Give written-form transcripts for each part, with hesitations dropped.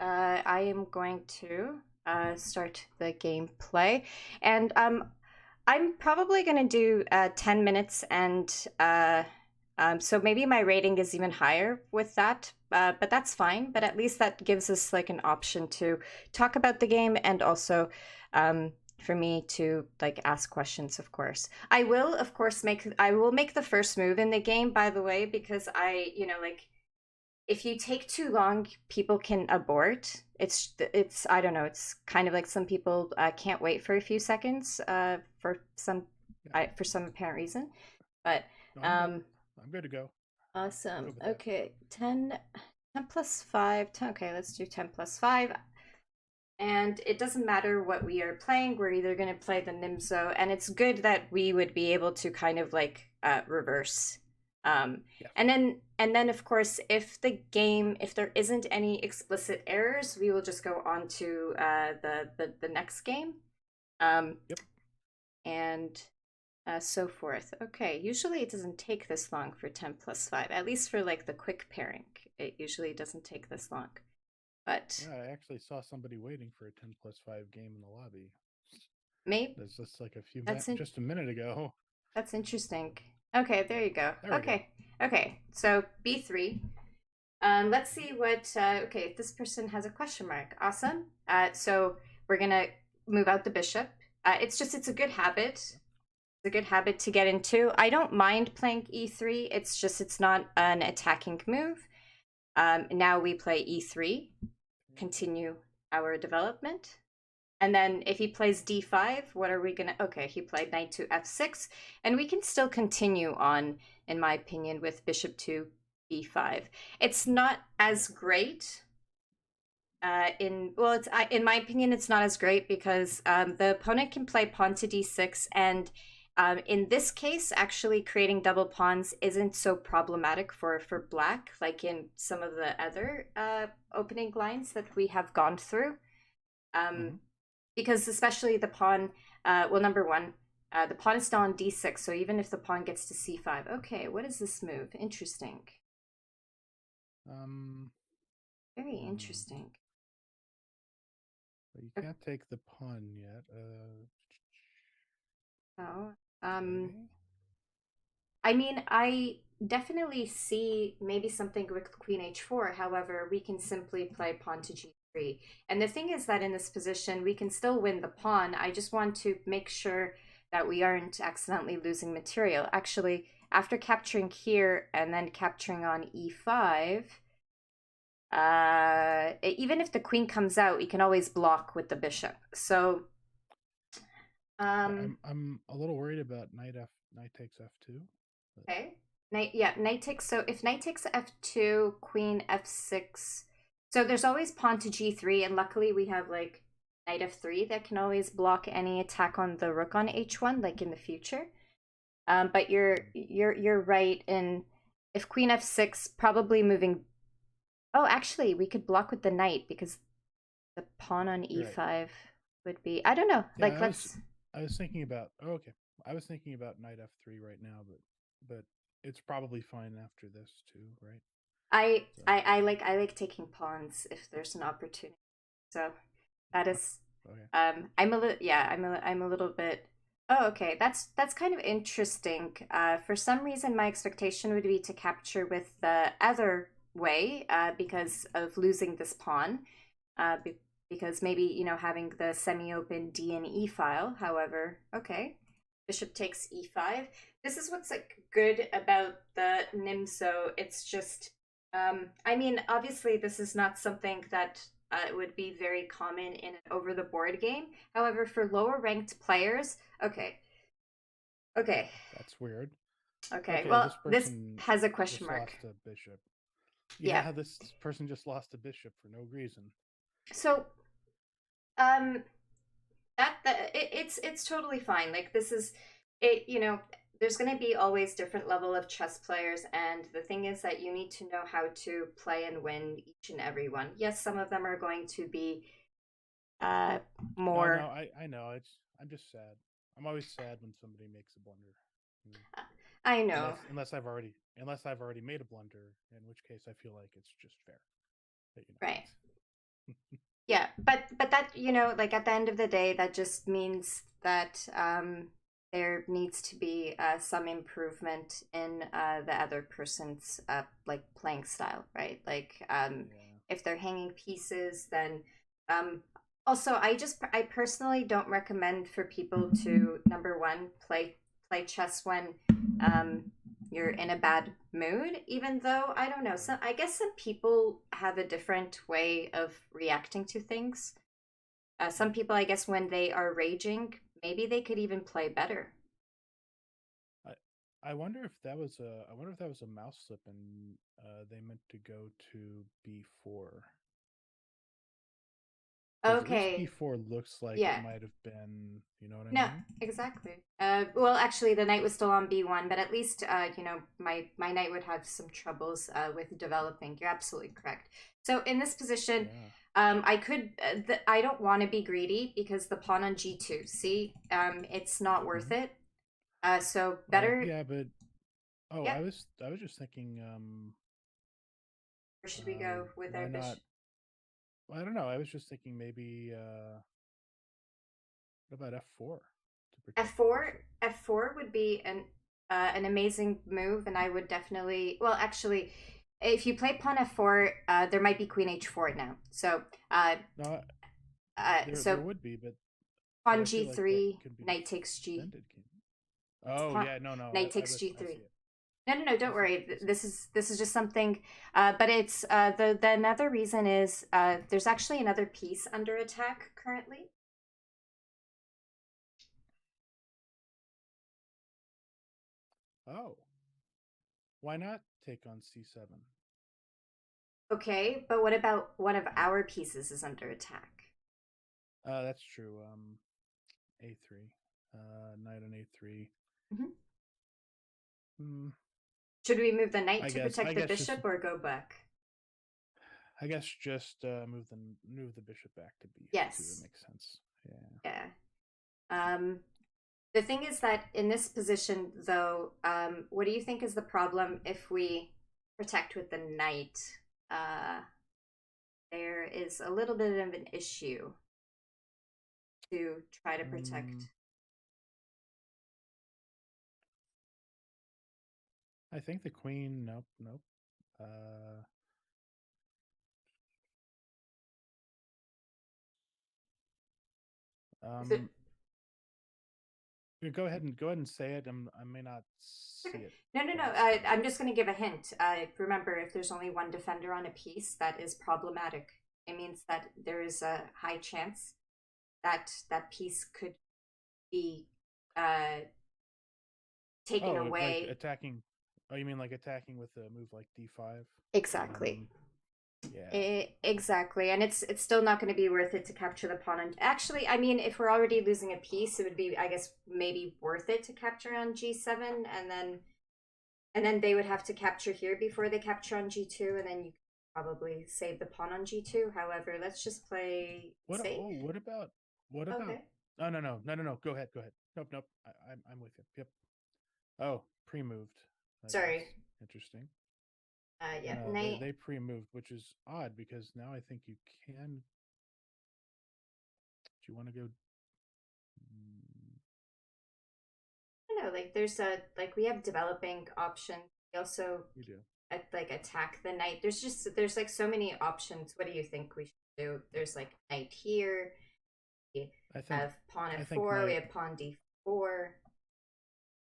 I am going to start the gameplay, and I'm probably going to do 10 minutes, and so maybe my rating is even higher with that, but that's fine. But at least that gives us like an option to talk about the game, and also for me to like ask questions, of course. I will, of course, make the first move in the game, by the way, because like if you take too long, people can abort. It's I don't know. It's kind of like some people can't wait for a few seconds Yeah. for some apparent reason. But No, I'm good. um, I'm good to go. awesome. Good with that. Okay, 10 plus 5. 10, okay, let's do 10 plus 5. And it doesn't matter what we are playing. We're either going to play the Nimzo, and it's good that we would be able to kind of like reverse. Um, Yes. and then of course, if there isn't any explicit errors, we will just go on to the next game, um, Yep. and so forth. Okay, usually it doesn't take this long for 10 plus 5. At least for like the quick pairing, it usually doesn't take this long. But Yeah, I actually saw somebody waiting for a 10+5 game in the lobby. maybe That's just like that's in, just a minute ago. that's interesting. Okay, there you go. There we go. Okay. So B3. Let's see what. Okay, this person has a question mark. Awesome. So we're gonna move out the bishop. It's a good habit. It's a good habit to get into. I don't mind playing E3. It's not an attacking move. Now we play E3. Continue our development. And then if he plays d5, what are we gonna? Okay, he played knight to f6, and we can still continue on, in my opinion, with bishop to b5. It's not as great. It's in my opinion, it's not as great because the opponent can play pawn to d6, and in this case, actually creating double pawns isn't so problematic for black, like in some of the other opening lines that we have gone through. Um, Mm-hmm. because especially the pawn, well, number one, the pawn is still on d6, so even if the pawn gets to c5, okay, what is this move? Interesting. Um. Very Hmm. interesting. But you can't take the pawn yet. Oh, Okay. I mean, I definitely see maybe something with queen h4. However, we can simply play pawn to g3. And the thing is that in this position, we can still win the pawn. I just want to make sure that we aren't accidentally losing material. Actually, after capturing here and then capturing on e5, even if the queen comes out, we can always block with the bishop. So, Yeah, um, I'm a little worried about knight takes f2. But okay. Knight takes. So if knight takes f2, queen f6. So there's always pawn to g3, and luckily we have like knight f3 that can always block any attack on the rook on h1, like in the future. But you're right in if queen f6, probably moving. Oh, actually, we could block with the knight because the pawn on you're right. e5 would be. I don't know. Yeah, Like let's. I was thinking about. Oh, okay. I was thinking about knight f3 right now, but it's probably fine after this too, right? So I like taking pawns if there's an opportunity. So that is okay. I'm a little yeah, I'm a little bit. Oh, okay. That's kind of interesting. For some reason my expectation would be to capture with the other way because of losing this pawn. Because maybe, having the semi-open D and E file. However, okay. Bishop takes E5. This is what's like good about the Nimzo. It's just I mean, obviously, this is not something that would be very common in an over the board game. However, for lower ranked players, okay, okay, That's weird. okay. Okay, Well, this this person has a question just mark. lost a bishop. Yeah. Yeah, this person just lost a bishop for no reason. So, um, it's totally fine. Like this is it. There's going to be always different level of chess players, and the thing is that you need to know how to play and win each and every one. Yes, some of them are going to be uh No, more. I know. I'm just sad. I'm always sad when somebody makes a blunder. Hmm. I know. Unless I've already made a blunder, in which case I feel like it's just fair that you know. Right. but that, you know, like at the end of the day, that just means that there needs to be some improvement in the other person's like playing style, right? Like Yeah. if they're hanging pieces, then um, also I personally don't recommend for people to number one play chess when um, you're in a bad mood. Even though I don't know, some I guess some people have a different way of reacting to things. Some people, I guess, when they are raging, maybe they could even play better. I I wonder if that was a mouse slip and they meant to go to B4 because at least Okay, B4 looks like it yeah. might have been, you know what I No, mean? exactly. Well, actually, the knight was still on B1, but at least, you know, my knight would have some troubles with developing. You're absolutely correct. So in this position, Yeah. I could, I don't want to be greedy because the pawn on G2, see, it's not worth Hmm. it. So better, Yeah, but yeah. I was just thinking Where should we go with our why not? bishop? I don't know. I was just thinking maybe what about F4 to protect the F4, bishop? F4 would be an amazing move, and I would definitely. Well, actually, if you play pawn F4, there might be Queen H4 now. So, No, so there would be, but pawn I feel like that G3, can be knight takes G. defended. Can Oh Pawn, yeah, no, knight takes I G3. see it. No, no, no. I Don't see it. worry. I see it. This is just something. But it's the another reason is there's actually another piece under attack currently. Oh, why not take on C7? Okay, but what about one of our pieces is under attack? That's true. A3. Knight on A3. Mhm. Hmm. Should we move the knight to I protect the guess just bishop or go back? move the bishop back to B2. That Yes. makes sense. Yeah. Yeah. Um, the thing is that in this position, though, what do you think is the problem if we protect with the knight? Uh, there is a little bit of an issue to try to Um, protect. I think the queen. Nope, nope. Uh, If it, um, go ahead and say it. I may not see okay. it No, no, no. fast enough. I'm just going to give a hint. Remember, if there's only one defender on a piece, that is problematic. It means that there is a high chance that that piece could be uh, taken Oh, like away. attacking. Oh, you mean like attacking with a move like D5? Exactly. Um, yeah. Exactly, and it's still not going to be worth it to capture the pawn. And actually, I mean, if we're already losing a piece, it would be, I guess, maybe worth it to capture on G7, and then they would have to capture here before they capture on G2, and then you could probably save the pawn on G2. However, let's just play What? safe. Oh, what about? Okay. Oh no. Go ahead. Go ahead. Nope. I'm with you. Yep. Oh, pre-moved. I guess. Sorry. Interesting. Yeah, No, knight. they pre-moved, which is odd because now I think you can. Do you want to go? I don't know, like there's a like we have developing options. We also You do. like attack the knight. There's like so many options. What do you think we should do? There's like knight here. We I think. have pawn I think f4. We have pawn d4.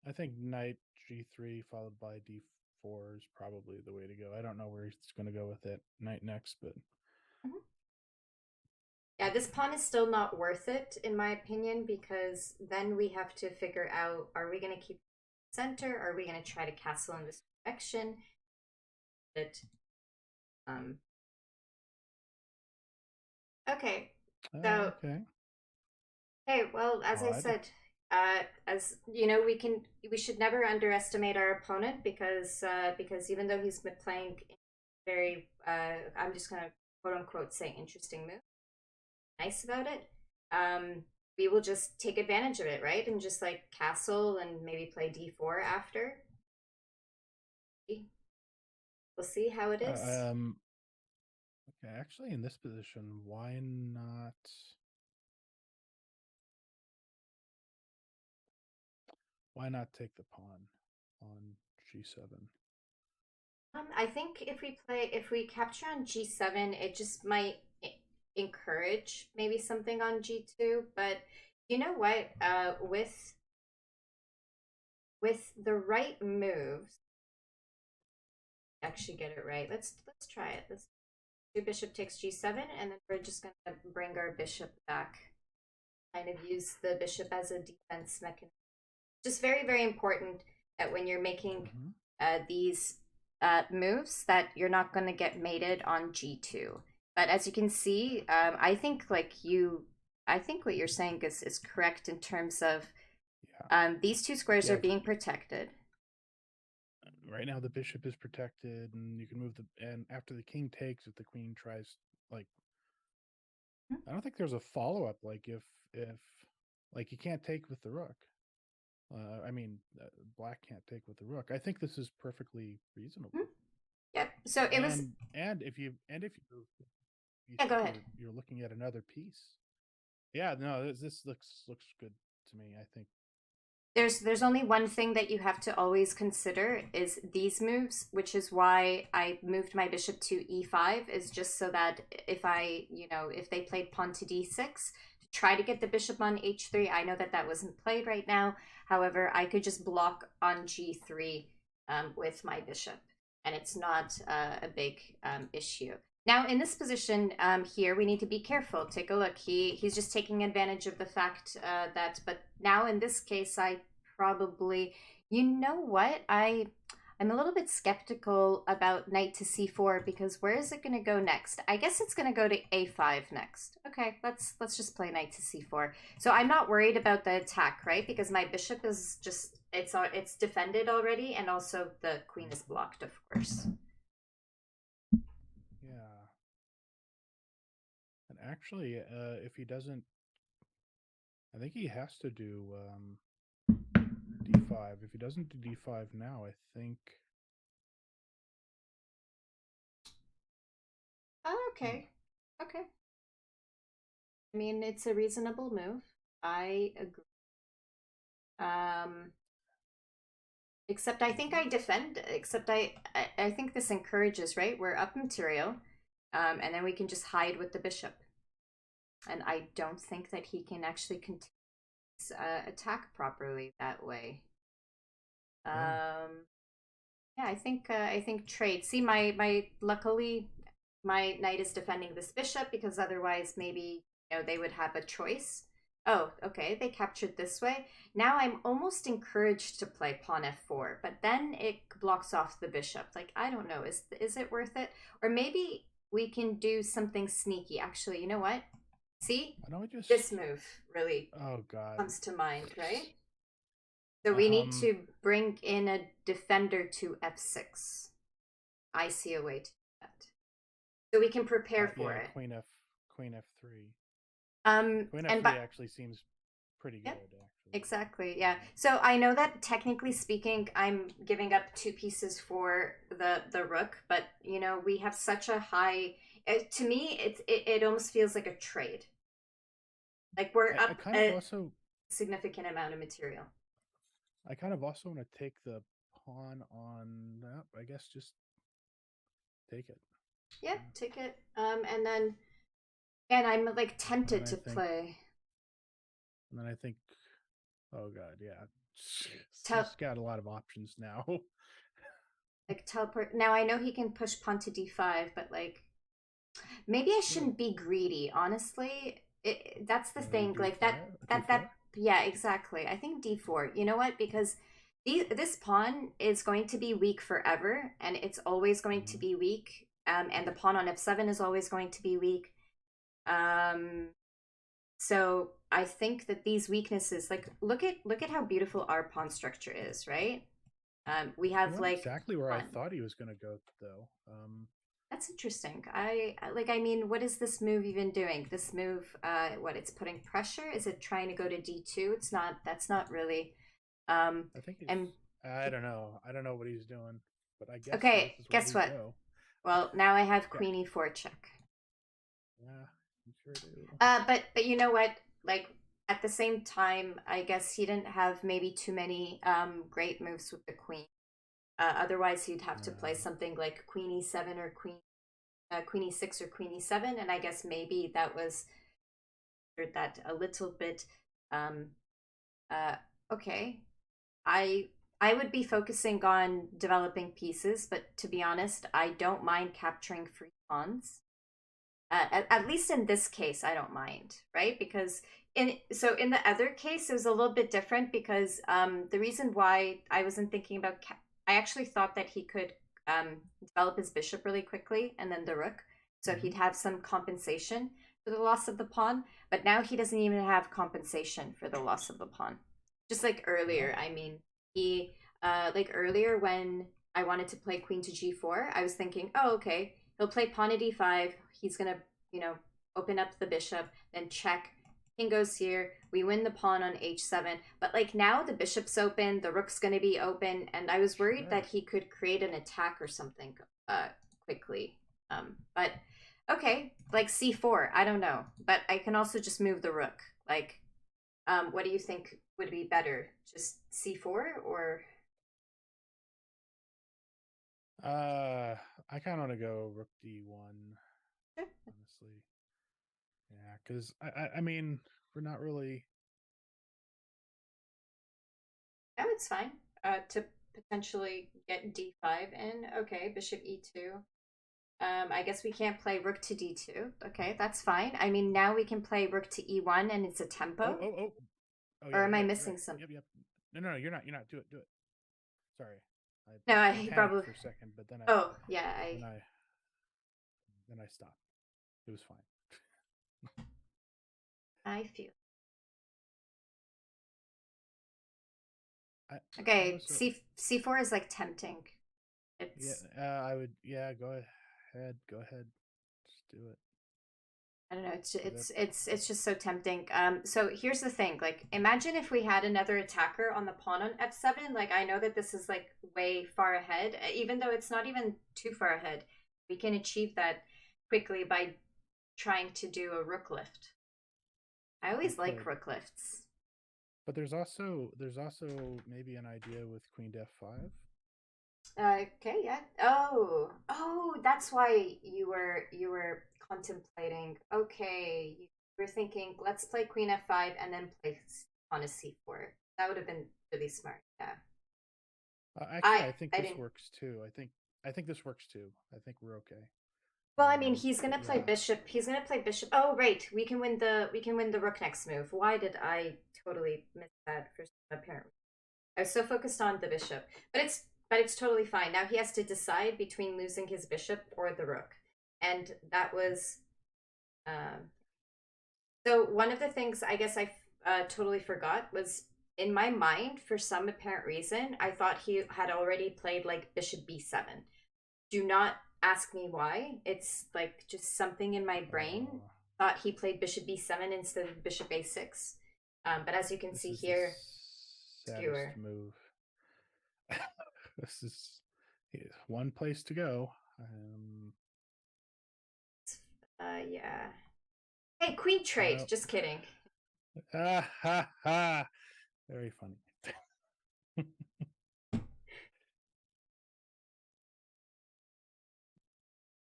I think knight G3 followed by D4 is probably the way to go. I don't know where he's going to go with it. Knight next, but Mhm. Yeah, this pawn is still not worth it in my opinion because then we have to figure out: are we going to keep center? Are we going to try to castle in this direction? It um okay. So okay. hey, well, as I Odd. said, as you know, we should never underestimate our opponent because even though he's been playing very I'm just gonna quote unquote say interesting move, nice about it. Um, we will just take advantage of it, right, and just like castle and maybe play d4 after. We'll see how it is. Uh, um. Yeah, actually, in this position, why not? Why not take the pawn on g7? I think if we capture on g7, it just might encourage maybe something on g2. But you know what? With the right moves, actually get it right. Let's try it. Let's do bishop takes g7, and then we're just gonna bring our bishop back. Kind of use the bishop as a defense mechanism. Just very, very important that when you're making these moves, that you're not going to get mated on g2. But as you can see, I think what you're saying is correct in terms of these two squares are being protected. Right now, the bishop is protected, and you can move and after the king takes, if the queen tries, like, I don't think there's a follow up. Like if like you can't take with the rook. I mean, black can't take with the rook. I think this is perfectly reasonable. Yep. So it was. And if you go ahead. You're looking at another piece. Yeah, no, this looks good to me. I think there's only one thing that you have to always consider is these moves, which is why I moved my bishop to e5, is just so that if if they played pawn to d6 to try to get the bishop on h3, I know that wasn't played right now. However, I could just block on g3 with my bishop, and it's not a big issue. Now, in this position here, we need to be careful. Take a look. He's just taking advantage of the fact but now in this case, I probably, you know what? I'm a little bit skeptical about knight to c4 because where is it going to go next? I guess it's going to go to a5 next. Okay, let's just play knight to c4. So I'm not worried about the attack, right? Because my bishop is just, it's defended already, and also the queen is blocked, of course. Actually, if he doesn't, I think he has to do d5. If he doesn't do d5 now, I think. Oh, okay. Okay. I mean, it's a reasonable move. I agree. Except I think I defend. Except I think this encourages, right? We're up material, and then we can just hide with the bishop. And I don't think that he can actually continue attack properly that way. Yeah, I think trade. See, luckily my knight is defending this bishop, because otherwise maybe they would have a choice. Oh, okay, they captured this way. Now I'm almost encouraged to play pawn f4, but then it blocks off the bishop. Like, I don't know, is it worth it? Or maybe we can do something sneaky. Actually, you know what? See? This move really comes to mind, right? So we need to bring in a defender to f6. I see a way to do that. So we can prepare for it. Queen f3. Queen f3 actually seems pretty good. Actually. Exactly, yeah. So I know that technically speaking, I'm giving up 2 pieces for the rook, but we have such a high. To me, it almost feels like a trade. Like we're up a significant amount of material. I kind of also want to take the pawn on that. I guess just take it. Yeah, take it. And then, and I'm like tempted to play. And then I think, oh god, yeah, he's got a lot of options now. Like teleport. Now I know he can push pawn to d5, but like, maybe I shouldn't be greedy. Honestly, that's the thing. Like that. Yeah, exactly. I think d4. You know what? Because this pawn is going to be weak forever, and it's always going to be weak. And the pawn on f7 is always going to be weak. So I think that these weaknesses, like, look at how beautiful our pawn structure is, right? We have like exactly where I thought he was going to go, though. That's interesting. I mean, what is this move even doing? This move, what? It's putting pressure. Is it trying to go to d2? It's not. That's not really. I think. I don't know. I don't know what he's doing, but I guess. Okay. Guess what? Well, now I have queen e4 check. Yeah, you sure do. But you know what? Like at the same time, I guess he didn't have maybe too many great moves with the queen. Otherwise, he'd have to play No. something like Queen E7 or Queen E6 or Queen E7, and I guess maybe that was that a little bit. Um, uh, okay, I I would be focusing on developing pieces, but to be honest, I don't mind capturing free pawns. At least in this case, I don't mind, right? Because in the other case, it was a little bit different because the reason why I wasn't thinking about I actually thought that he could develop his bishop really quickly and then the rook, so Mm-hmm. he'd have some compensation for the loss of the pawn. But now he doesn't even have compensation for the loss of the pawn. Just like earlier, Oh. I mean, he like earlier when I wanted to play queen to g4, I was thinking, oh okay, he'll play pawn at e5. He's gonna, you know, open up the bishop, then check. King goes here. We win the pawn on h7. But like now the bishop's open, the rook's gonna be open, and I was worried Sure. that he could create an attack or something quickly. But okay, like c4. I don't know, but I can also just move the rook. Like, what do you think would be better? Just c4 or Uh, I kind of want to go rook d1, honestly. Yeah, because I mean, we're not really. no, it's fine. To potentially get d5 in. Okay, bishop e2. I guess we can't play rook to d2. Okay, that's fine. I mean, now we can play rook to e1 and it's a Oh, tempo. oh, oh, oh, Or yeah, am you're I right. You're right. missing something? Yep, yep. No, no, no, you're not. You're not. Do it. Do it. Sorry, No, I he panicked probably. for a second, but Oh, yeah, then I, then I stopped. It was fine. I feel. I Okay, also, c4 is like tempting. yeah, It's I would, yeah, go ahead, go ahead, just do it. I don't know. It's 'Cause that, it's just so tempting. So here's the thing. Like, imagine if we had another attacker on the pawn on f7. Like, I know that this is like way far ahead, even though it's not even too far ahead. We can achieve that quickly by trying to do a rook lift. I we always like could, rook lifts. but there's also maybe an idea with queen to f5. Okay, yeah. Oh, that's why you were contemplating. Okay, you were thinking, let's play queen f5 and then play on a c4. That would have been really smart. Yeah. Actually, I I think I this didn't. works too. I think this works too. I think we're okay. Well, I mean, But he's gonna play yeah, bishop. He's gonna play bishop. Oh, right. We can win the rook next move. Why did I totally miss that for some apparent reason? I was so focused on the bishop, but it's totally fine. Now he has to decide between losing his bishop or the rook, and that was um, so. One of the things I guess I totally forgot was in my mind for some apparent reason I thought he had already played like bishop b7. Do not ask me why. It's like just something in my brain uh, thought he played bishop b7 instead of bishop a6. But as you can this see is the here, saddest skewer. move. This is one place to go. Yeah. Hey, queen trade. No. Just kidding. Ah, ha, ha. Very funny.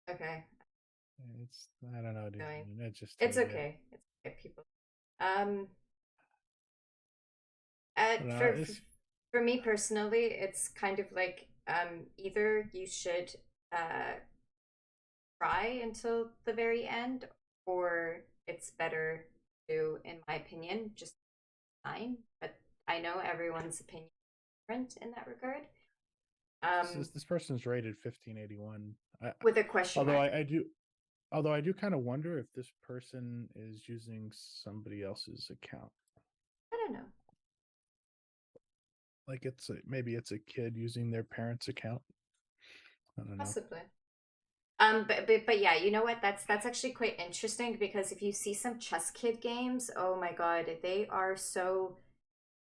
Okay, It's I don't know, dude. going. It's just too It's good. okay. It's okay, people. Um, I don't know. for for me personally, it's kind of like either you should uh try until the very end, or it's better to, in my opinion, just sign. But I know everyone's opinion is different in that regard. Um, This person's rated 1581. with a question Although mark. I do kind of wonder if this person is using somebody else's account. I don't know. Like maybe it's a kid using their parents' account. I don't know. Possibly. But yeah, you know what? That's actually quite interesting because if you see some chess kid games, oh my god, they are so,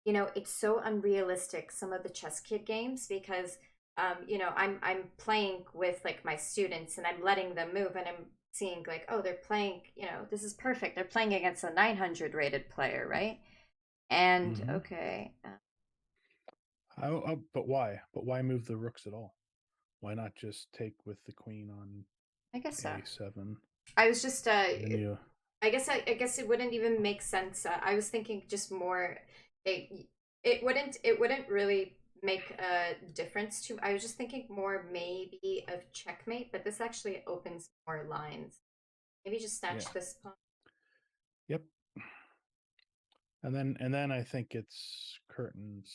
it's so unrealistic, some of the chess kid games, because I'm playing with like my students and I'm letting them move and I'm seeing like, oh, they're playing, this is perfect. They're playing against a 900 rated player, right? And Mm-hmm. okay, But why? But why move the rooks at all? Why not just take with the queen on I guess so. a7? I was just And then you. I guess it wouldn't even make sense. I was thinking just more it it wouldn't really make a difference to. I was just thinking more maybe of checkmate, but this actually opens more lines. Maybe just Yeah. snatch this pawn. Yep. And then I think it's curtains.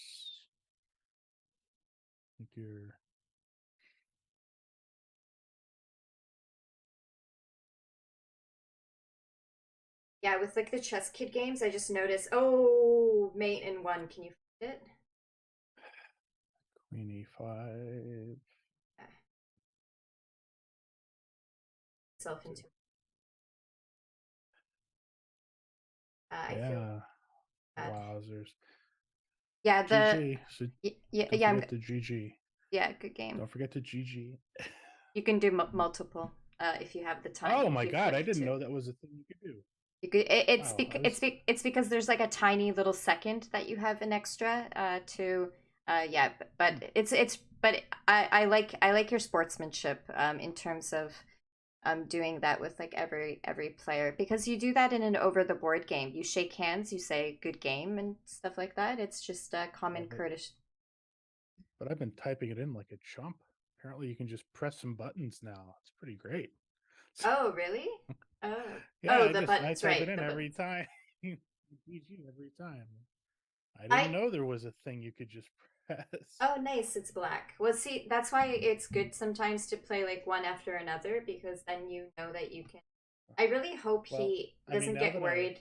I think you're. Yeah, with like the chess kid games, I just noticed. Oh, mate in one. Can you find it? Queen e5. Yeah, self into. I feel. Yeah. Bad. Wowzers. Yeah, the GG. So yeah don't yeah forget to GG. yeah, good game. Don't forget to GG. You can do multiple if you have the time. Oh If my you god, I flick didn't to. know that was a thing you could do. You could, Wow, I was. it's because there's like a tiny little second that you have an extra to yeah, Hmm. but it's but I like your sportsmanship in terms of doing that with like every player, because you do that in an over the board game. You shake hands, you say good game and stuff like that. It's just a Oh, common courtesy. but I've been typing it in like a chump. Apparently, you can just press some buttons now. It's pretty great. Oh, really? Oh. Yeah, Oh, I the just I buttons, type it right, in the every buttons. time. GG every time. I didn't I know there was a thing you could just press. Oh, nice. It's black. Well, see, that's why it's good sometimes to play like one after another, because then you know that you can. I really hope Well, he I mean, doesn't get worried.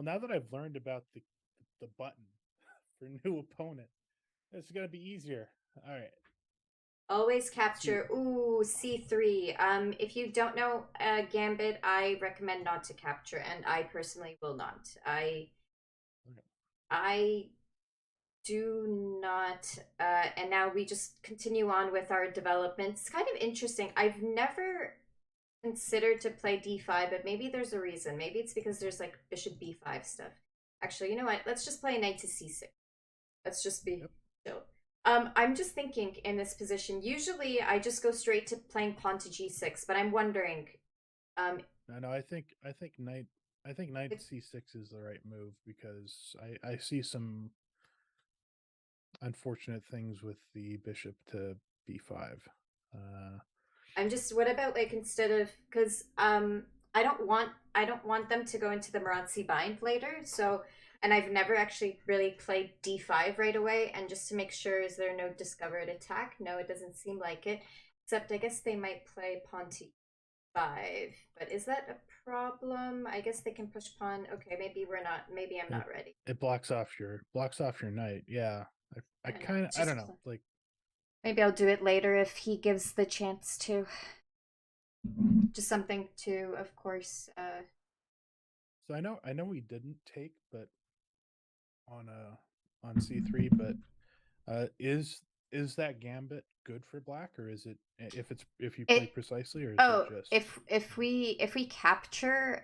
now that I've learned about the button for new opponent, it's gonna be easier. All right. Always See. capture. Ooh, C3. If you don't know Gambit, I recommend not to capture, and I personally will not. Okay. I do not. And now we just continue on with our development. It's kind of interesting. I've never considered to play d5, but maybe there's a reason. Maybe it's because there's like bishop b5 stuff. Actually, you know what? Let's just play knight to c6. Let's just be Yep. chill. I'm just thinking in this position. Usually, I just go straight to playing pawn to g6, but I'm wondering. Um, No, I think knight c6 is the right move because I see some unfortunate things with the bishop to b5. Uh, I'm just. What about like instead of, because I don't want them to go into the Marazzi bind later. So, and I've never actually really played d5 right away. And just to make sure, is there no discovered attack? No, it doesn't seem like it. Except I guess they might play pawn to e5. But is that a problem? I guess they can push pawn. Okay, maybe we're not. Maybe I'm it not ready. it blocks off your knight. Yeah, I I know. kind of I don't Just know. Like, maybe I'll do it later if he gives the chance to. Just something to, of course. so I know we didn't take, but on c3, but is that gambit good for black, or is it if you play It precisely, or is it Oh, just if we capture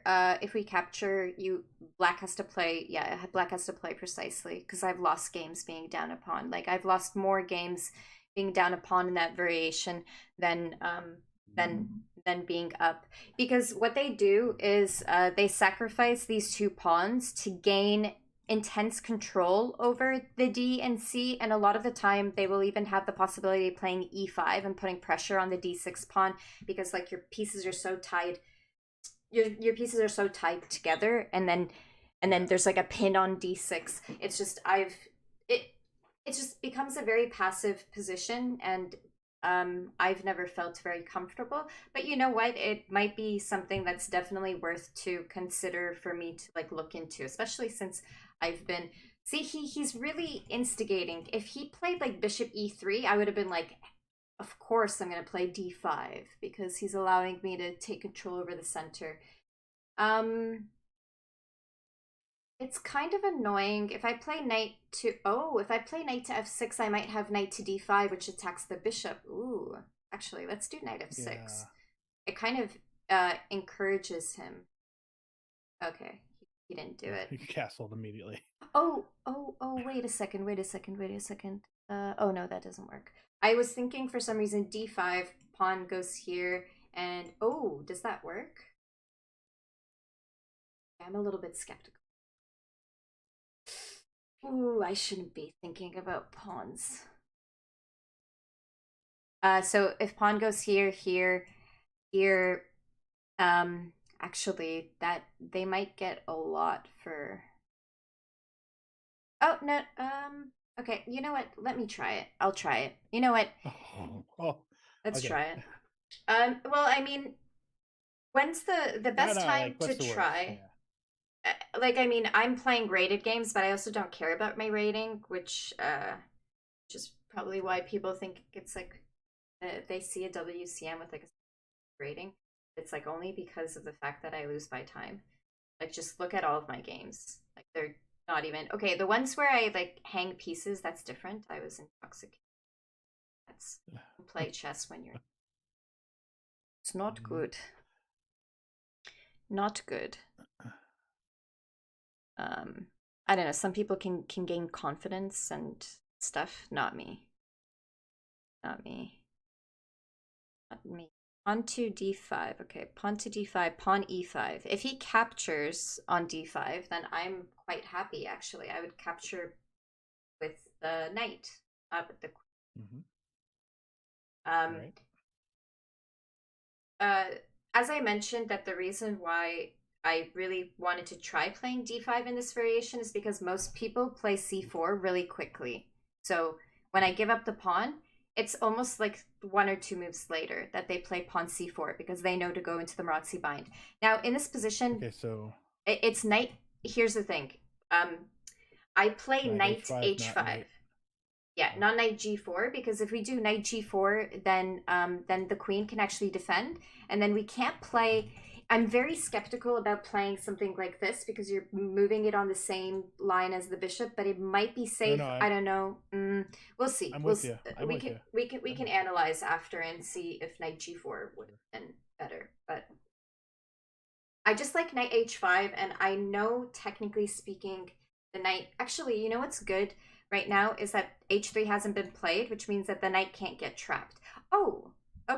you, black has to play. Yeah, black has to play precisely, because I've lost games being down a pawn. Like I've lost more games being down a pawn in that variation than than being up, because what they do is they sacrifice these two pawns to gain intense control over the D and C, and a lot of the time they will even have the possibility of playing E5 and putting pressure on the D6 pawn, because like your pieces are so tied, your pieces are so tied together, and then yeah. there's like a pin on D6. It's just it it just becomes a very passive position, and I've never felt very comfortable. But you know what? It might be something that's definitely worth to consider for me to like look into, especially since I've been. See, he's really instigating. If he played like bishop e3, I would have been like, of course I'm going to play d5, because he's allowing me to take control over the center. Um, it's kind of annoying. If I play knight to f6, I might have knight to d5, which attacks the bishop. Ooh, actually, let's do knight Yeah, f6. it kind of encourages him. Okay, he didn't do Yeah, it. you castled immediately. Oh, wait a second, wait a second, wait a second. Oh no, that doesn't work. I was thinking for some reason d5, pawn goes here, and oh, does that work? I'm a little bit skeptical. Ooh, I shouldn't be thinking about pawns. So if pawn goes here, here, here, actually, that they might get a lot for. Oh no, okay. You know what? Let me try it. I'll try it. You know what? Oh, Let's okay. try it. Well, I mean, when's the No, best no, time like, to what's the worst? try? Yeah. Like, I mean, I'm playing rated games, but I also don't care about my rating, which is probably why people think it's like they see a WCM with like a rating. It's like only because of the fact that I lose by time. Like, just look at all of my games. Like, they're not even okay. The ones where I like hang pieces, that's different. I was intoxicated. That's play chess when you're. It's not Mhm. good. Not good. um I don't know, some people can gain confidence and stuff. Not me. Not me. Not me. Pawn to d5. Okay, pawn to d5, pawn e5. If he captures on d5, then I'm quite happy actually. I would capture with the knight, not with the Mhm. um Right. uh as I mentioned, that the reason why I really wanted to try playing d5 in this variation is because most people play c4 really quickly. So when I give up the pawn, it's almost like one or two moves later that they play pawn c4 because they know to go into the Marazzi bind. Now, in this position, Okay, so it's knight. Here's the thing. Um, I play knight knight h5, not h5. knight. Yeah, Oh, not knight g4, because if we do knight g4, then the queen can actually defend, and then we can't play. I'm very skeptical about playing something like this because you're moving it on the same line as the bishop, but it might be no, no, safe. I don't know. We'll see. I'm We'll with you. I'm we with can you. we I'm can with you. analyze after and see if knight g4 would Sure. have been better. But I just like knight h5, and I know technically speaking, the knight. Actually, you know what's good right now is that h3 hasn't been played, which means that the knight can't get trapped. Oh,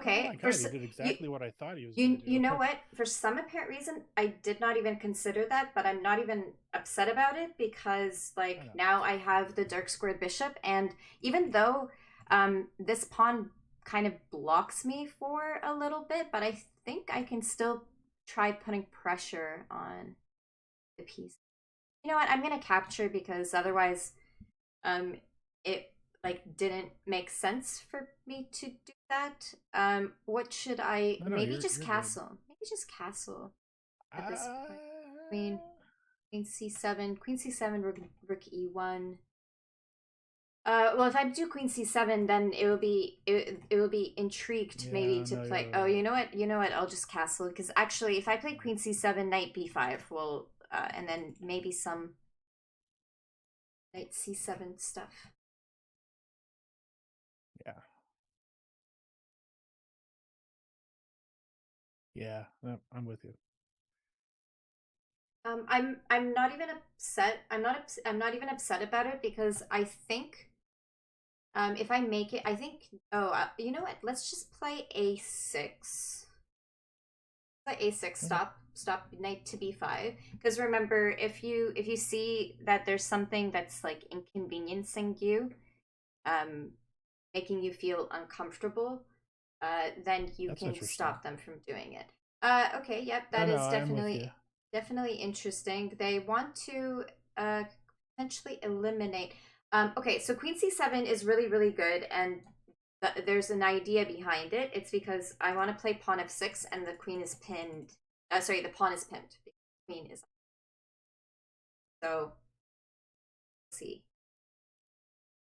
Oh okay. my god, he did You, exactly what I thought he was gonna you do. know what? For some apparent reason, I did not even consider that, but I'm not even upset about it because, I like, know. now I have the dark squared bishop, and even though this pawn kind of blocks me for a little bit, but I think I can still try putting pressure on the piece. You know what? I'm gonna capture because otherwise, um, it like didn't make sense for me to do that. What should I? No, no, Maybe just you're good. castle. Maybe just castle at this Uh, point. Queen, queen c7, queen c7, rook e1. Well, if I do queen c7, then it will be intrigued maybe yeah, to no, play. you're Oh, right. you know what? You know what? I'll just castle because actually, if I play queen c7, knight b5, well, and then maybe some knight c7 stuff. Yeah, yeah, no, I'm with you. I'm not even upset. I'm not even upset about it because I think if I make it, I think. Oh, you know what? Let's just play a6. Play a6. Okay. Stop knight to b5. Because remember, if you see that there's something that's like inconveniencing you, um, making you feel uncomfortable, then you That's can interesting. stop them from doing it. Okay, yep, No, that no, is I am with you. definitely interesting. They want to potentially eliminate. Okay, so queen c7 is really good, and there's an idea behind it. It's because I want to play pawn f6, and the queen is pinned. Sorry, the pawn is pinned. The queen is. So let's see.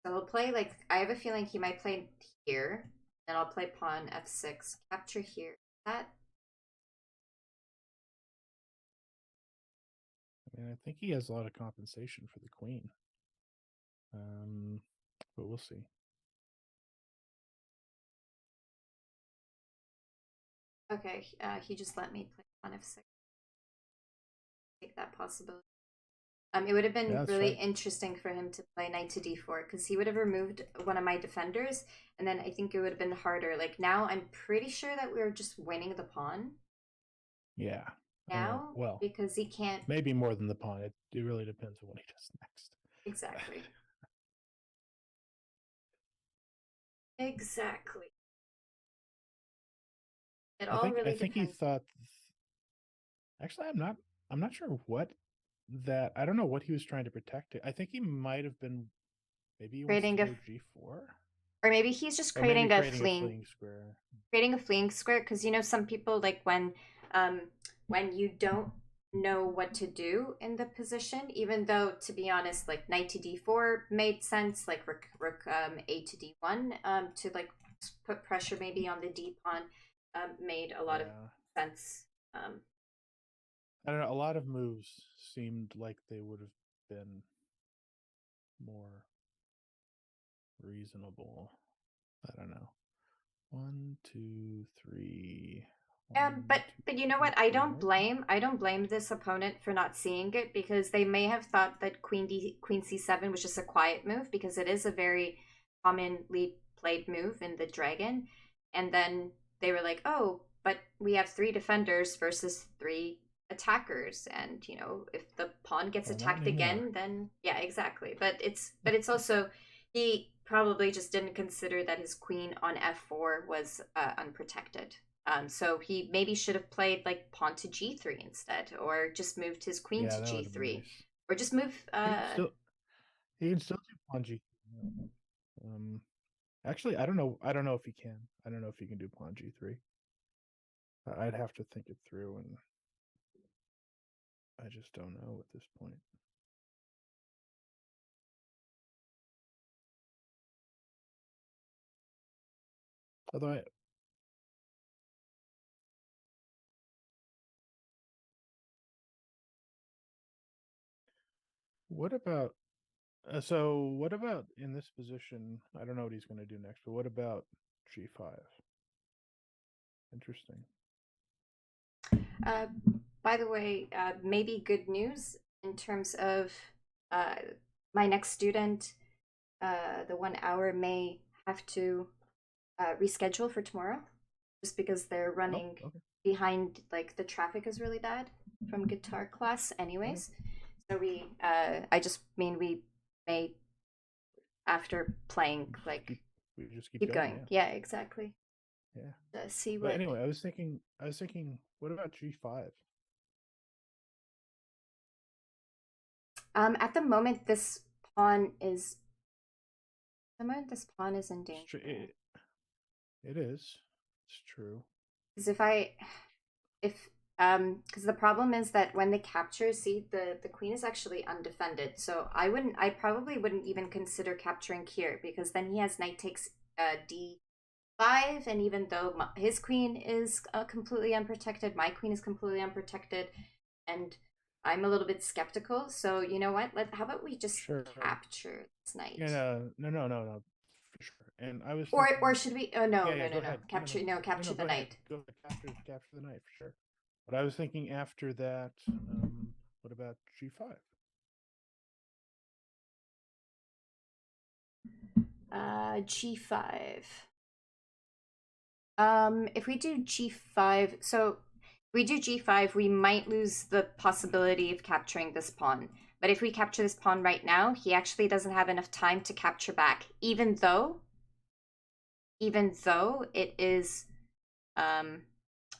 So he'll play like I have a feeling he might play here. Then I'll play pawn f6, capture here. That I mean, I think he has a lot of compensation for the queen. Um, but we'll see. Okay, he just let me play on F6. Take that possibility. It would have Yeah, been that's really fine. interesting for him to play knight to d4 because he would have removed one of my defenders, and then I think it would have been harder. Like now, I'm pretty sure that we are just winning the pawn Yeah. now Well, because he can't. maybe more than the pawn. It really depends on what he does next. Exactly. Exactly. It all I really think he depends. thought. Actually, I'm not sure what that. I don't know what he was trying to protect. I think he might have been. Maybe he wants to Creating a, go G4, or maybe he's just or maybe creating a creating a fleeing fleeing square. square because you know some people like um when you don't know what to do in the position, even though to be honest like knight to d4 made sense, like rook a to d1 to like put pressure maybe on the d pawn made a lot of Yeah, sense. um I don't know. A lot of moves seemed like they would have been more reasonable. I don't know. One, two, three. One, two, but you know three, what? four. I don't blame this opponent for not seeing it because they may have thought that Queen C7 was just a quiet move because it is a very commonly played move in the Dragon, and then they were like, oh, but we have three defenders versus three attackers, and you know if the pawn gets Well, not attacked anymore. again, then yeah, exactly. But it's also he probably just didn't consider that his queen on f4 was unprotected. So he maybe should have played like pawn to g3 instead, or just moved his queen Yeah, to that would have been g3, nice. or just move. He can still he can still do pawn G. Um, actually, I don't know. I don't know if he can. I don't know if he can do pawn G3. I'd have to think it through, and I just don't know at this point. Although, what about what about in this position? I don't know what he's going to do next, but what about G5? Interesting. Uh, by the way, maybe good news in terms of uh, my next student. The 1 hour may have to reschedule for tomorrow, just because they're Oh, running okay, behind. Like the traffic is really bad from guitar class, okay. anyways. So I just mean we may after playing like We just keep keep going. going. Yeah, Yeah, exactly. yeah. See But what. anyway, I was thinking, what about G5? At the moment, this pawn is. At the moment, this pawn is in danger. It, it is. It's true. Because if because the problem is that when they capture, see the queen is actually undefended. So I probably wouldn't even consider capturing here because then he has knight takes d5, and even though his queen is completely unprotected, my queen is completely unprotected, and I'm a little bit skeptical. So you know what? How about we just Sure. capture this knight? Yeah, no, for sure. And I was Or thinking, should we? Oh no, yeah, yeah, go no. ahead. Capture no, capture the Go ahead. knight. Go ahead. Capture the knife for sure. But I was thinking after that, what about G5? G5. If we do G5, so if we do G5, we might lose the possibility of capturing this pawn. But if we capture this pawn right now, he actually doesn't have enough time to capture back, even though it is, um,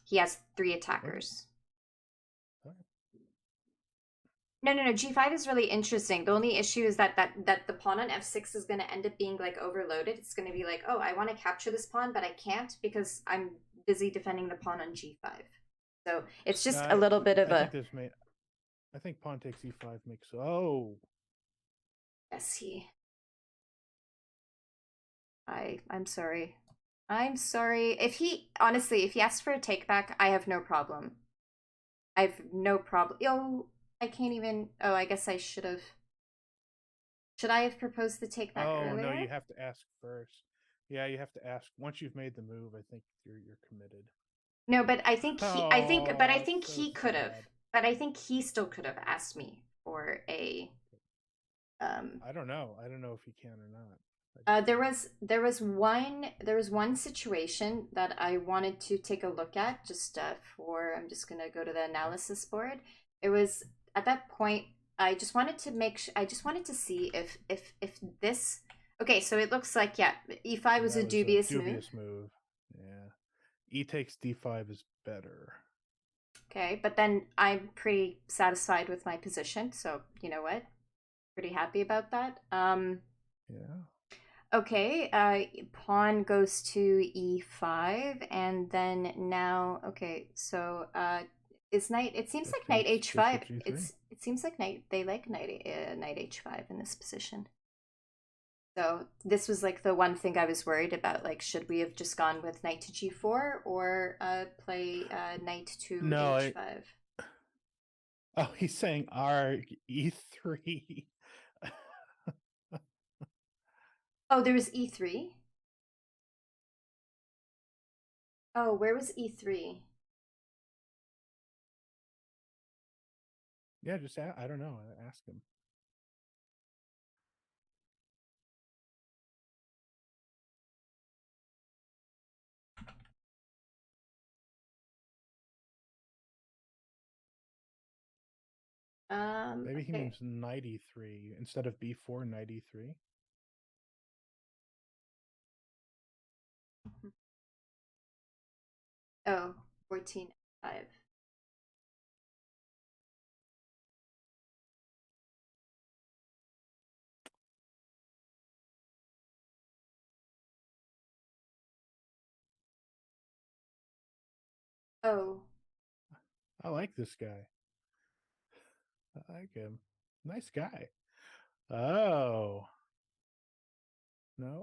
he has three Okay. attackers. All right. No. G5 is really interesting. The only issue is that the pawn on f6 is going to end up being like overloaded. It's going to be like, oh, I want to capture this pawn, but I can't because I'm busy defending the pawn on G5. So it's No, just a little bit of I think a this may. I think pawn takes E5 makes. Oh, yes. I'm sorry. I'm sorry. If he honestly, if he asks for a take back, I have no problem. I have no problem. Oh, I can't even. Oh, I guess I should have. Should I have proposed the take back oh no, earlier? you have to ask first. Yeah, you have to ask once you've made the move. I think you're committed. No, but I Oh, think so he could have. sad. But I think he still could have asked me for a um I don't know. I don't know if he can or not. I just there was one situation that I wanted to take a look at just for I'm just gonna go to the okay. analysis board. It was at that point I just wanted to I just wanted to see if this okay, so it looks like yeah, e5 was That a was a dubious move. dubious move. Yeah. E takes d5 is better. Okay, but then I'm pretty satisfied with my position, so you know what? Pretty happy about that. Yeah. Okay, pawn goes to e5, and then now, okay, so is knight? It seems That like knight takes h5. bishop g3. It seems like they like knight h5 in this position. So this was like the one thing I was worried about. Like, should we have just gone with knight to g4 or play knight to No, h5? oh, he's saying R e3. Oh, there was e3. Oh, where was e3? Yeah, just I don't know. Ask him. Maybe he Okay. means knight e3 instead of b4, knight e3. Oh, 14 5. Oh, I like this guy. I like him. Nice guy. Oh,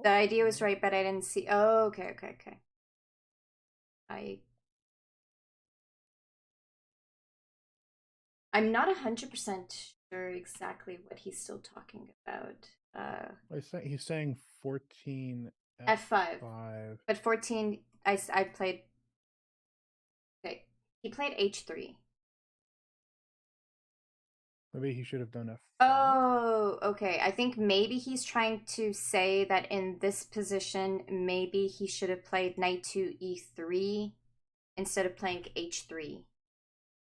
the no, idea was no. right, but I didn't see. Oh, okay, okay, okay. I I'm not 100% sure exactly what he's still talking about. He's saying 14 F5, f5. but 14. I played. Okay, he played h3. Maybe he should have done f5. Oh, okay. I think maybe he's trying to say that in this position, maybe he should have played knight to e3 instead of playing h3.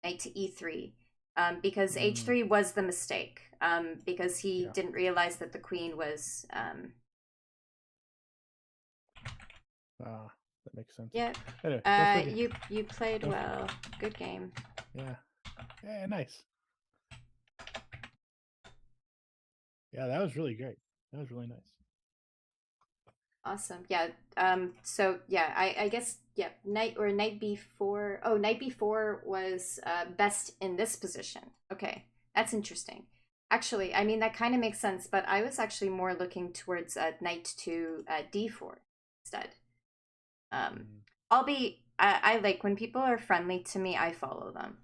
Knight to e3, because Mm, h3 was the mistake, because he yeah. didn't realize that the queen was. That makes sense. Yeah. Anyway, that's pretty good. You played That was, well. Good game. yeah. Yeah, nice. Yeah, that was really great. That was really nice. Awesome. Yeah. So yeah, I guess yeah. Knight b4. Oh, knight b4 was best in this position. Okay, that's interesting. Actually, I mean that kind of makes sense, but I was actually more looking towards knight to d4 instead. Mm. I'll be. I like when people are friendly to me. I follow them.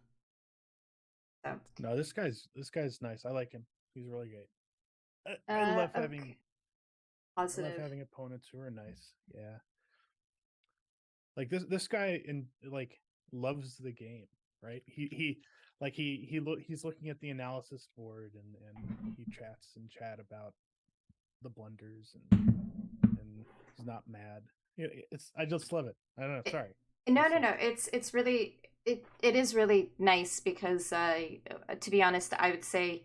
So, No, this guy's nice. I like him. He's really great. I love having okay, positive. opponents who are nice. Yeah, like this guy in like loves the game, right? He's looking at the analysis board and he chats and chat about the blunders and he's not mad. It's I just love it. I don't know. It, Sorry, no, just no, love no. it. It's really it is really nice because to be honest, I would say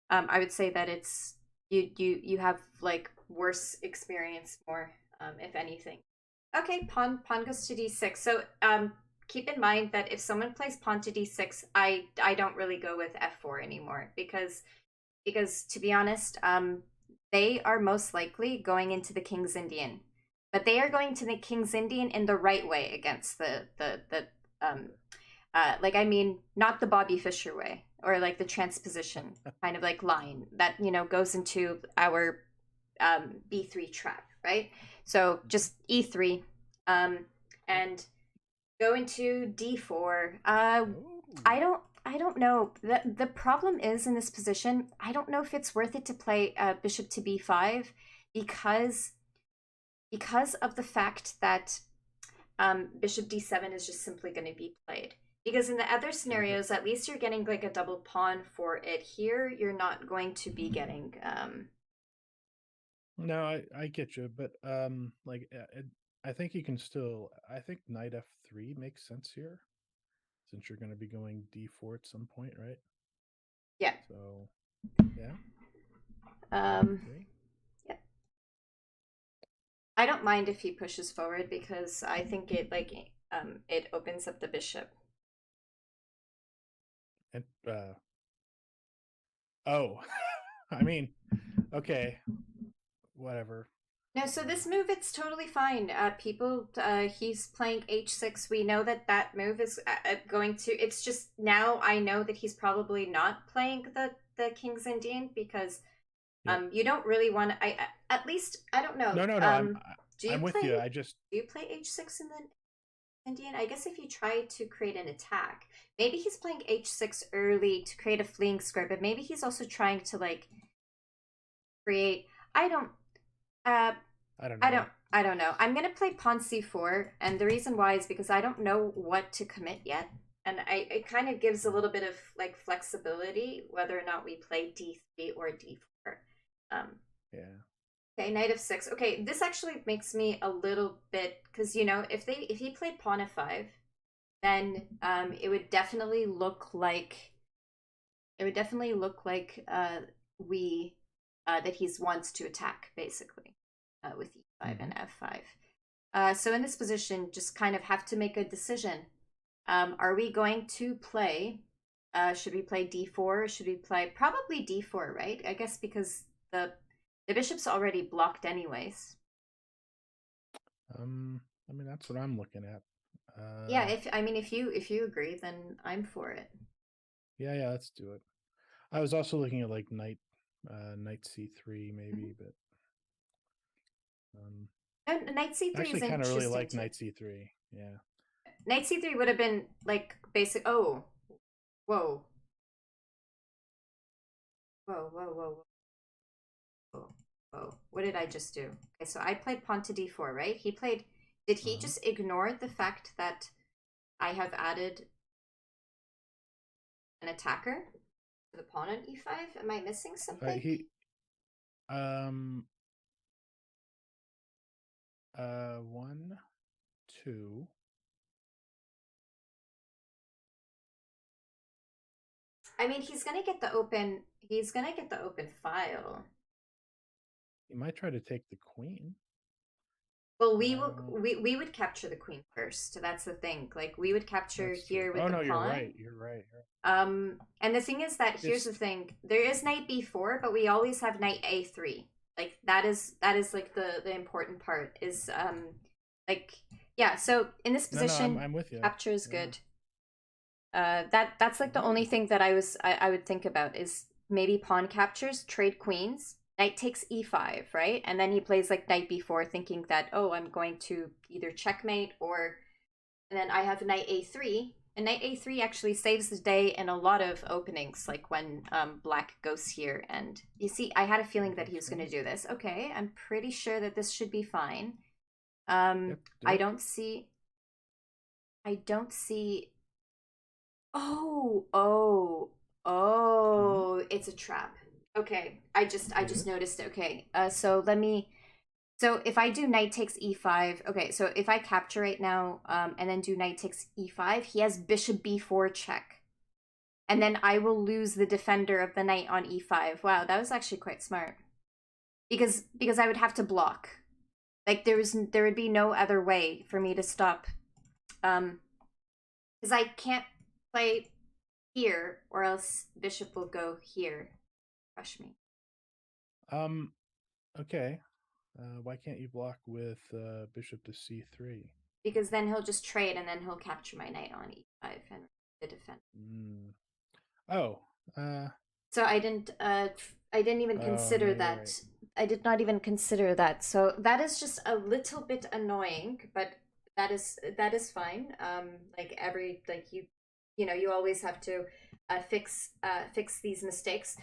that it's you have like worse experience more if anything. Okay, pawn goes to d6. So keep in mind that if someone plays pawn to d6, I don't really go with f4 anymore because to be honest, they are most likely going into the King's Indian, but they are going to the King's Indian in the right way against the like I mean not the Bobby Fischer way or like the transposition kind of like line that goes into our b3 trap, right? So just e3, um, Yep. and go into d4. Oh, I don't know. The problem is in this position, I don't know if it's worth it to play bishop to b5 because because of the fact that bishop d7 is just simply going to be played. Because in the other scenarios, at least you're getting like a double pawn for it. Here, you're not going to be getting. No, I get you, but like I think you can still. I think knight f3 makes sense here, since you're going to be going d4 at some point, right? Yeah. So, yeah. F3. Yeah. I don't mind if he pushes forward because I think it it opens up the bishop. And oh, I mean, okay, whatever. No, so this move, it's totally fine. He's playing h6. We know that that move is going to. It's just now I know that he's probably not playing the King's Indian because you don't really want to. At least I don't know. No. I'm with you. Do you play h6 in the Indian? I guess if you try to create an attack, maybe he's playing h6 early to create a fleeing square, but maybe he's also trying to like create. I don't know. I don't know. I'm gonna play pawn c4, and the reason why is because I don't know what to commit yet, and it kind of gives a little bit of like flexibility whether or not we play d3 or d4. Yeah. Okay, knight of 6. Okay, this actually makes me a little bit because if he played pawn f5, then it would definitely look like we that he wants to attack basically with e5 and f5. So in this position, just kind of have to make a decision. Are we going to play? Should we play d4? Or should we play probably d4? Right? I guess because the bishop's already blocked anyways. I mean that's what I'm looking at. Yeah, if you agree, then I'm for it. Yeah, let's do it. I was also looking at like knight c3 maybe, but knight c3 actually is kind of really like too. knight c3. Yeah. Knight c3 would have been like basic. Oh, whoa, whoa, whoa, whoa, whoa, whoa. What did I just do? Okay, so I played pawn to d4, right? He played. Did he just ignore the fact that I have added an attacker to the pawn on e5? Am I missing something? 1, 2. I mean, he's gonna get the open. He's gonna get the open file. He might try to take the queen. Well, we would capture the queen first. That's the thing. Like we would capture here with the pawn. You're right. And the thing is that here's the thing. There is knight b4, but we always have knight a3. Like that is like the important part is like yeah. So in this position, I'm with you. Capture is good. That's like the only thing that I would think about is maybe pawn captures, trade queens. Knight takes e5, right? And then he plays like knight b4, thinking that, oh, I'm going to either checkmate or... And then I have knight a3. And knight a3 actually saves the day in a lot of openings, like when black goes here. And you see, I had a feeling that he was going to do this. Okay, I'm pretty sure that this should be fine. I don't see... Oh, it's a trap. Okay, I just noticed it. Okay, so if I do knight takes e5, okay, so if I capture right now, and then do knight takes e5, he has bishop b4 check. And then I will lose the defender of the knight on e5. Wow, that was actually quite smart. Because I would have to block. Like, there would be no other way for me to stop. Because I can't play here, or else bishop will go here. Crush me. Okay. Why can't you block with bishop to c3? Because then he'll just trade, and then he'll capture my knight on e5 and the defense. Oh. So I didn't even consider that. Right. I did not even consider that. So that is just a little bit annoying, but that is fine. You always have to fix these mistakes.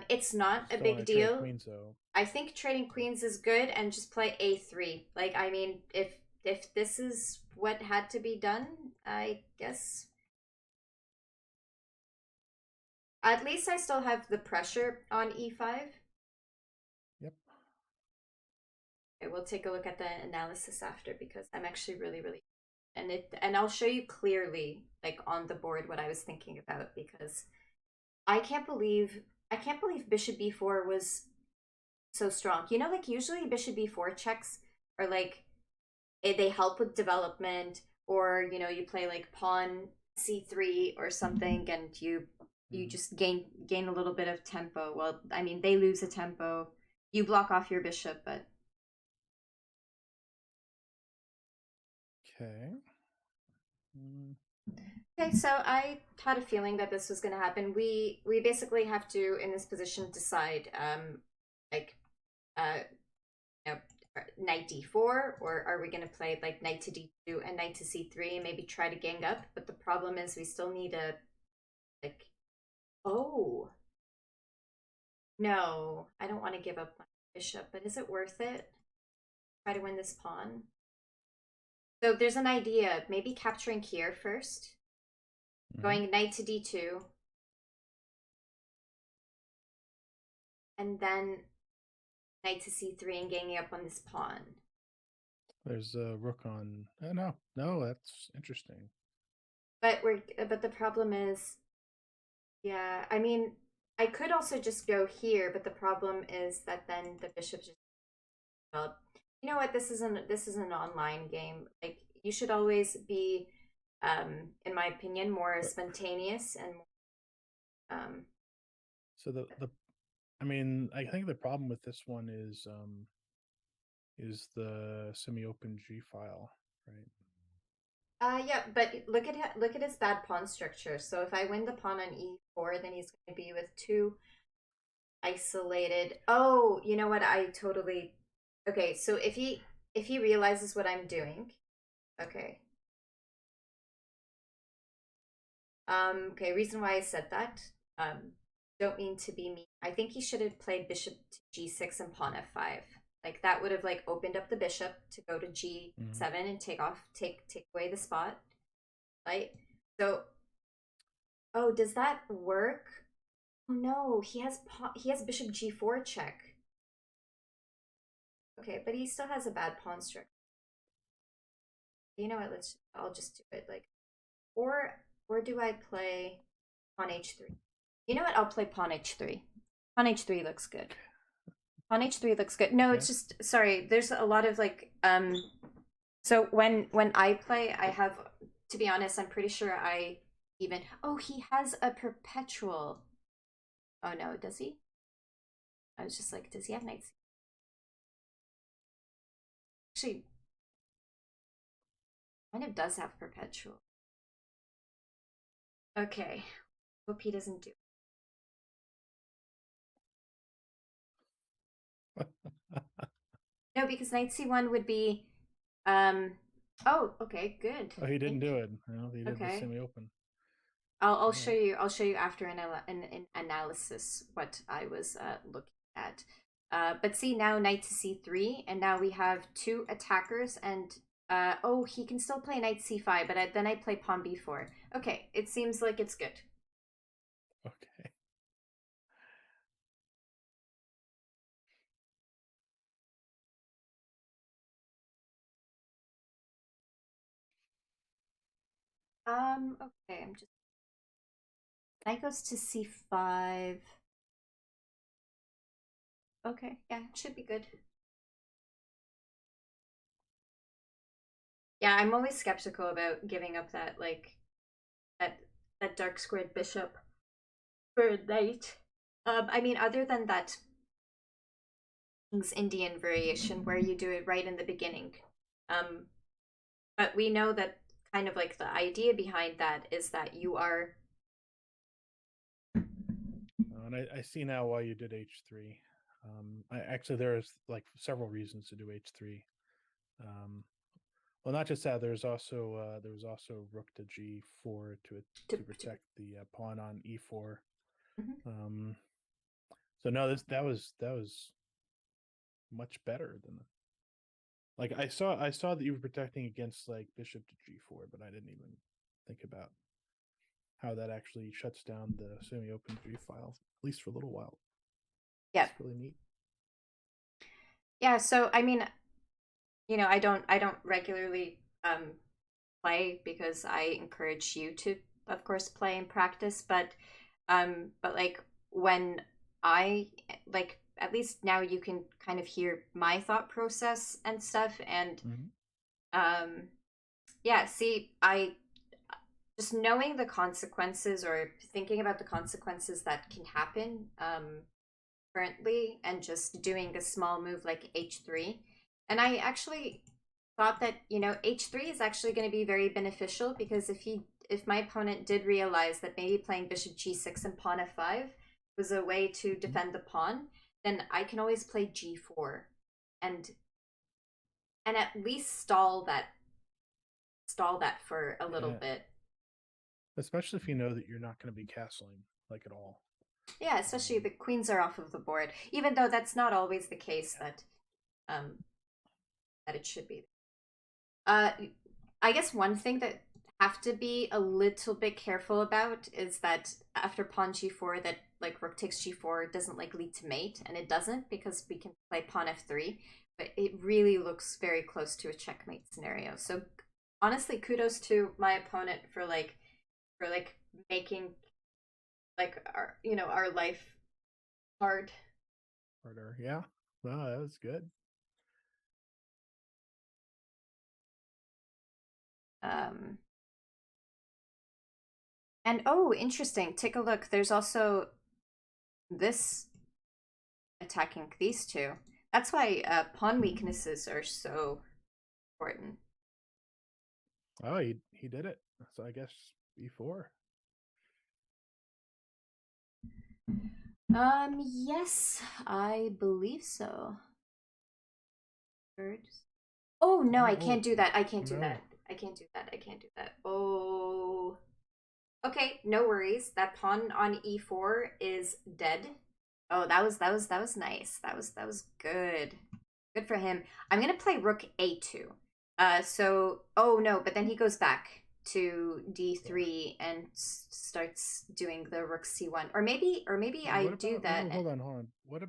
It's not a big deal. Queens, though. I think trading queens is good, and just play a3. Like, I mean, if if this is what had to be done, I guess at least I still have the pressure on e5. Yep. Okay, we'll take a look at the analysis after because I'm actually really and I'll show you clearly like on the board what I was thinking about because I can't believe bishop b4 was so strong. You know, like usually bishop b4 checks are like they help with development, or you know, you play like pawn c3 or something, and you just gain a little bit of tempo. Well, I mean, they lose a tempo. You block off your bishop, but Okay. okay. So I had a feeling that this was going to happen. We basically have to in this position decide like uh you know, knight d4, or are we going to play like knight to d2 and knight to c3 and maybe try to gang up? But the problem is we still need a like, oh no, I don't want to give up my bishop, but is it worth it? Try to win this pawn. So there's an idea, maybe capturing here first, going knight to d2, and then knight to c3 and ganging up on this pawn. There's a rook on. Oh, no, that's interesting. But the problem is, yeah, I mean, I could also just go here, but the problem is that then the bishop just develop. You know what? This is an online game. Like you should always be, in my opinion, more But spontaneous and so I mean, I think the problem with this one is the semi-open G file, right? yeah, but look at his bad pawn structure. So if I win the pawn on e4, then he's going to be with two isolated. Oh, you know what? I totally. Okay, so if he realizes what I'm doing, okay. Okay, reason why I said that. Don't mean to be mean. I think he should have played bishop to g6 and pawn f5. Like that would have like opened up the bishop to go to g7 and take away the spot, right? So, oh, does that work? Oh no, he has bishop g4 check. Okay, but he still has a bad pawn structure. You know what? I'll just do it like, or do I play pawn h3? You know what? I'll play pawn h3. Pawn h3 looks good. Pawn h3 looks good. No, Okay. it's just sorry. There's a lot of like So when I play, I have, to be honest, I'm pretty sure I even. Oh, he has a perpetual. Oh no, does he? I was just like, does he have knights? Actually, kind of does have perpetual. Okay, hope he doesn't do. No, because knight c1 would be. Oh, okay, good. Oh, he didn't Thank do you. it. No, he did the Okay. semi-open. I'll All show right. you. I'll show you after an analysis what I was looking at. But see now knight to c3, and now we have two attackers, and oh, he can still play knight c5, but then I play pawn b4. Okay, it seems like it's good. Okay. Okay, I'm just knight goes to c5. Okay, yeah, it should be good. Yeah, I'm always skeptical about giving up that like that that dark squared bishop for a knight. I mean, other than that Indian variation where you do it right in the beginning. Um, but we know that kind of like the idea behind that is that you are. And I see now why you did h3. Actually, there's like several reasons to do h3. Um, well, not just that. There was also rook to g4 to protect the pawn on e4. Mhm. Um, so no, that was much better than Like I saw that you were protecting against like bishop to g4, but I didn't even think about how that actually shuts down the semi-open g file, at least for a little while. Yeah. It's really neat. Yeah, so I mean, I don't regularly play because I encourage you to, of course, play and practice, but like when I like at least now you can kind of hear my thought process and stuff, and Mm-hmm. um yeah, see, I just knowing the consequences or thinking about the consequences that can happen currently and just doing a small move like h3. And I actually thought that, h3 is actually going to be very beneficial because if my opponent did realize that maybe playing bishop g6 and pawn f5 was a way to Mm-hmm. defend the pawn, then I can always play g4 and at least stall that for a little Yeah, bit. especially if you know that you're not going to be castling like at all. Yeah, especially the queens are off of the board, even though that's not always the case um that it should be. Uh, I guess one thing that have to be a little bit careful about is that after pawn g4, that like rook takes g4 doesn't like lead to mate, and it doesn't because we can play pawn f3, but it really looks very close to a checkmate scenario. So honestly, kudos to my opponent for making like our life hard. Harder, yeah. Wow, that was good. Um, and oh, interesting. Take a look. There's also this attacking these two. That's why pawn weaknesses are so important. Oh, he did it. So I guess b4. Yes, I believe so. Third. Oh no, I Oh, can't do that. I can't do that. no. I can't do that. I can't do that. Oh. Okay, no worries. That pawn on e4 is dead. Oh, that was nice. That was good. Good for him. I'm gonna play rook a2. So oh no, but then he goes back to Yeah. d3 and starts doing the rook c1. Or maybe I What do about that. hold on, hold on. What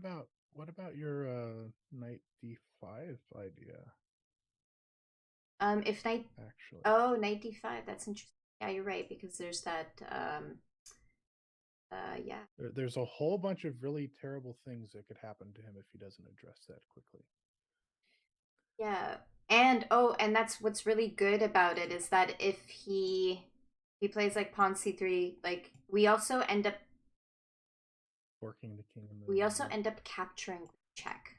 about your knight d5 idea If knight actually? oh knight d5, that's interesting. Yeah, you're right because there's that yeah. There's a whole bunch of really terrible things that could happen to him if he doesn't address that quickly. Yeah. And oh, and that's what's really good about it is that if he plays like pawn c3, like Forking the king in we also the end up capturing check.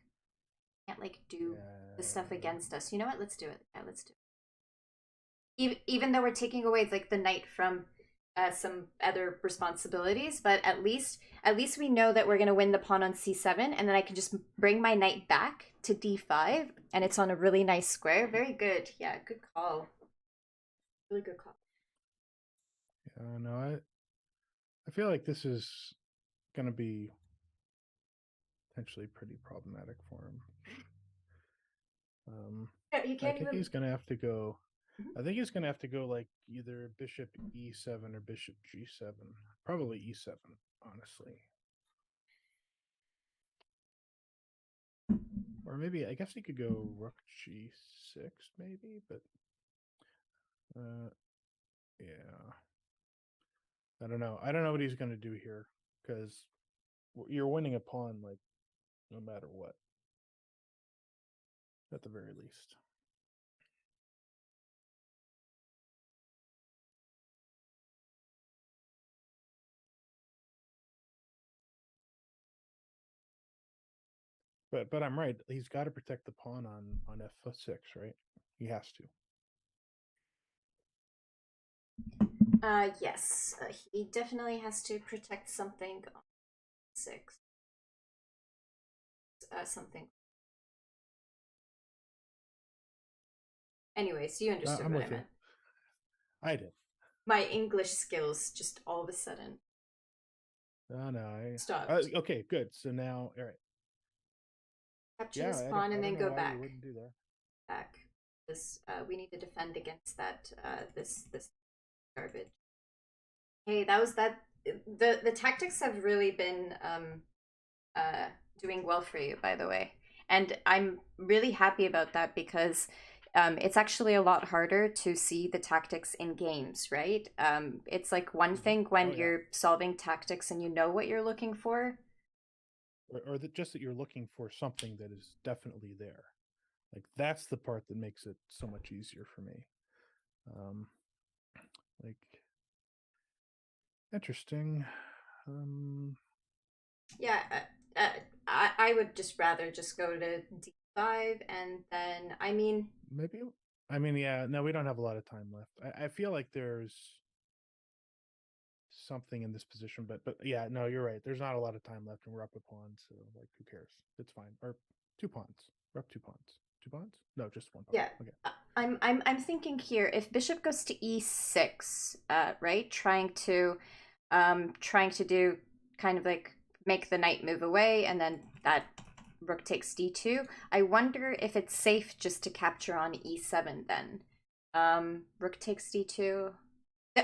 Can't like do the stuff yeah. against us. You know what? Let's do it. Yeah, let's do it. Even though we're taking away like the knight from some other responsibilities, but at least we know that we're gonna win the pawn on c7, and then I can just bring my knight back to d5, and it's on a really nice square. Very good. Yeah, good call. Really good call. Yeah, no, I feel like this is gonna be potentially pretty problematic for him. Yeah, you I can't think even. he's gonna have to go. Mhm. I think he's gonna have to go like either bishop e7 or bishop g7. Probably e7, honestly. Or maybe I guess he could go rook g6, maybe. But uh, yeah, I don't know. I don't know what he's gonna do here because you're winning a pawn like no matter what, at the very least. But I'm right. He's got to protect the pawn on f6, right? He has to. Yes, he definitely has to protect something on six. Something. Anyways, you understood I'm what I with you. meant. I did. My English skills just all of a sudden Oh no. stopped. Okay, good. So now, all right. Capture Yeah, this pawn I and don't then know go why you back. wouldn't do that. back. This we need to defend against that this garbage. Hey, that was that. The tactics have really been doing well for you, by the way, and I'm really happy about that because it's actually a lot harder to see the tactics in games, right? It's like one thing when you're solving tactics and you know what you're looking for, or just that you're looking for something that is definitely there. Like that's the part that makes it so much easier for me. Um, like interesting. Um, yeah. I would just rather just go to D5 and then maybe. I mean, yeah. No, we don't have a lot of time left. I feel like there's something in this position, but yeah, no, you're right. There's not a lot of time left, and we're up a pawn, so like, who cares? It's fine. Or 2 pawns. We're up 2 pawns. 2 pawns? No, just 1 pawn. yeah. Okay. I'm thinking here if bishop goes to e6, right, trying to do kind of like make the knight move away, and then that rook takes d2. I wonder if it's safe just to capture on e7 then. Rook takes d2.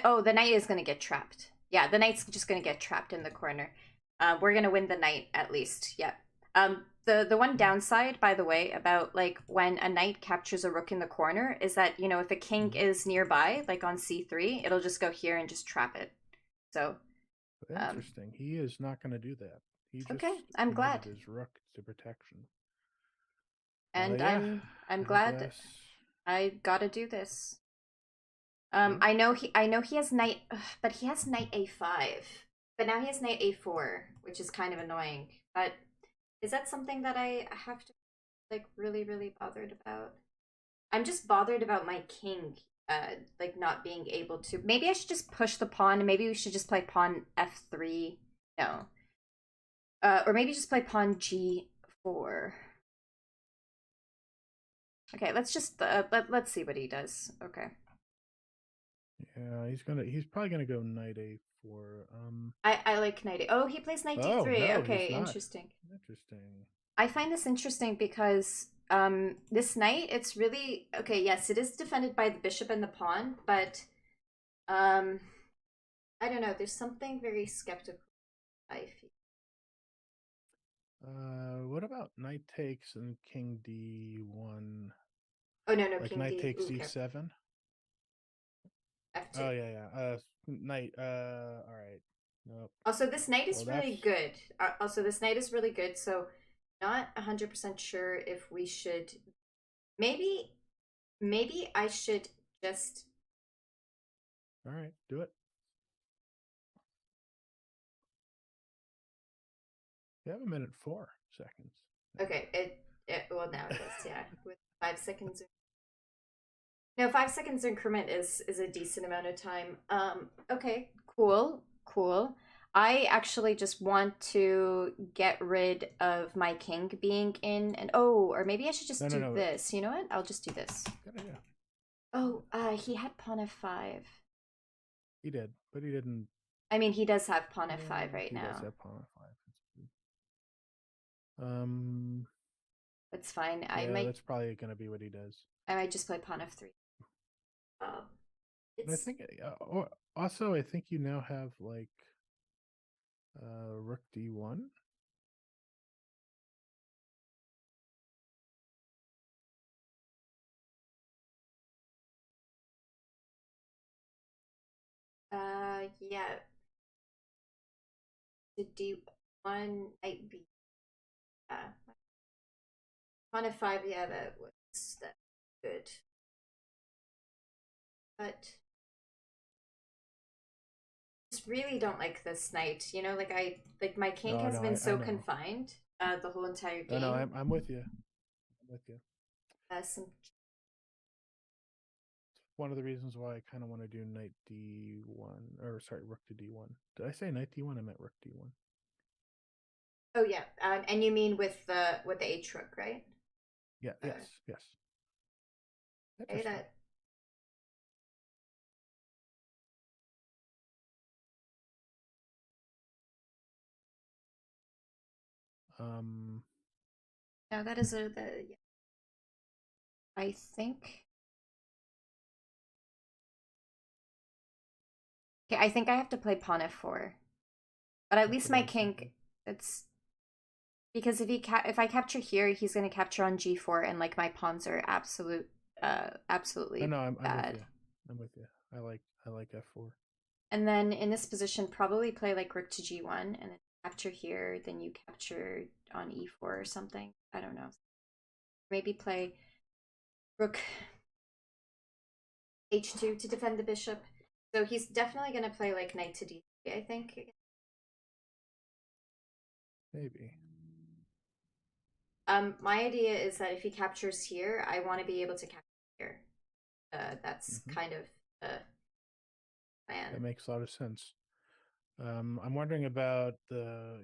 Oh, the knight is going to get trapped. Yeah, the knight's just going to get trapped in the corner. We're going to win the knight at least. Yeah. The one downside, by the way, about like when a knight captures a rook in the corner is that, you know, if a king is nearby, like on c3, it'll just go here and just trap it. So Interesting. He is not going to do that. He just okay, I'm glad. his rook to protection. And Yeah, I'm I glad guess. I gotta do this. Yeah. I know he has knight, but he has knight a5. But now he has knight a4, which is kind of annoying. But is that something that I have to like really bothered about? I'm just bothered about my king, like not being able to. Maybe I should just push the pawn. Maybe we should just play pawn f3. No, or maybe just play pawn g4. Okay, let's just let's see what he does. Okay. Yeah, he's probably gonna go knight a4. I like knight. Oh, he plays knight Oh d3. no, he's Okay, not. interesting. Interesting. I find this interesting because this knight, it's really okay. Yes, it is defended by the bishop and the pawn, but um I don't know. There's something very skeptical. I feel. What about knight takes and king d1? Oh no, no, Like king knight d. takes Ooh, careful. e7? F2. Oh yeah, yeah. Knight. All right. Nope. Also, this knight Well, is that's really good. Also, this knight is really good. So, not 100% sure if we should. Maybe, maybe I should just. all right. Do it. You have a minute 4 seconds. Okay, it well now it does, yeah. With 5 seconds. No, 5 seconds increment is a decent amount of time. Okay, cool, cool. I actually just want to get rid of my king being in, and oh, or maybe I should just No, no, do no. this. You know what? I'll just do this. Good idea. Oh, he had pawn f5. He did, but he didn't. I mean, he does have pawn f5 right He does now. have pawn f5. Um. It's fine. Yeah, that's probably gonna be what he does. I might just play pawn f3. Oh, And I it's think also I think you now have like rook d1. yeah. To d1 might be pawn f5. Yeah, that good. But just really don't like this knight. You know, like my king No, has no, been I so know. confined the whole entire No, no, game. I'm with you. I'm with you. Some One of the reasons why I kind of want to do knight d1, or sorry, rook to d1. Did I say knight d1? I meant rook d1. oh yeah, and you mean with the h rook, right? Yeah, yes, yes. Okay, Interesting. that Um, no, that is a the yeah. I think. Okay, I think I have to play pawn f4. But at That's least what I my was king, thinking. it's because if I capture here, he's gonna capture on g4, and like my pawns are No, absolutely no, I'm with bad. you. I'm with you. I like f4. And then in this position, probably play like rook to g1, and then capture here, then you capture on e4 or something. I don't know. Maybe play rook h2 to defend the bishop. So he's definitely gonna play like knight to d3, I think. Maybe. My idea is that if he captures here, I want to be able to capture here. That's Mm-hmm. kind of the plan. That makes a lot of sense. I'm wondering about the.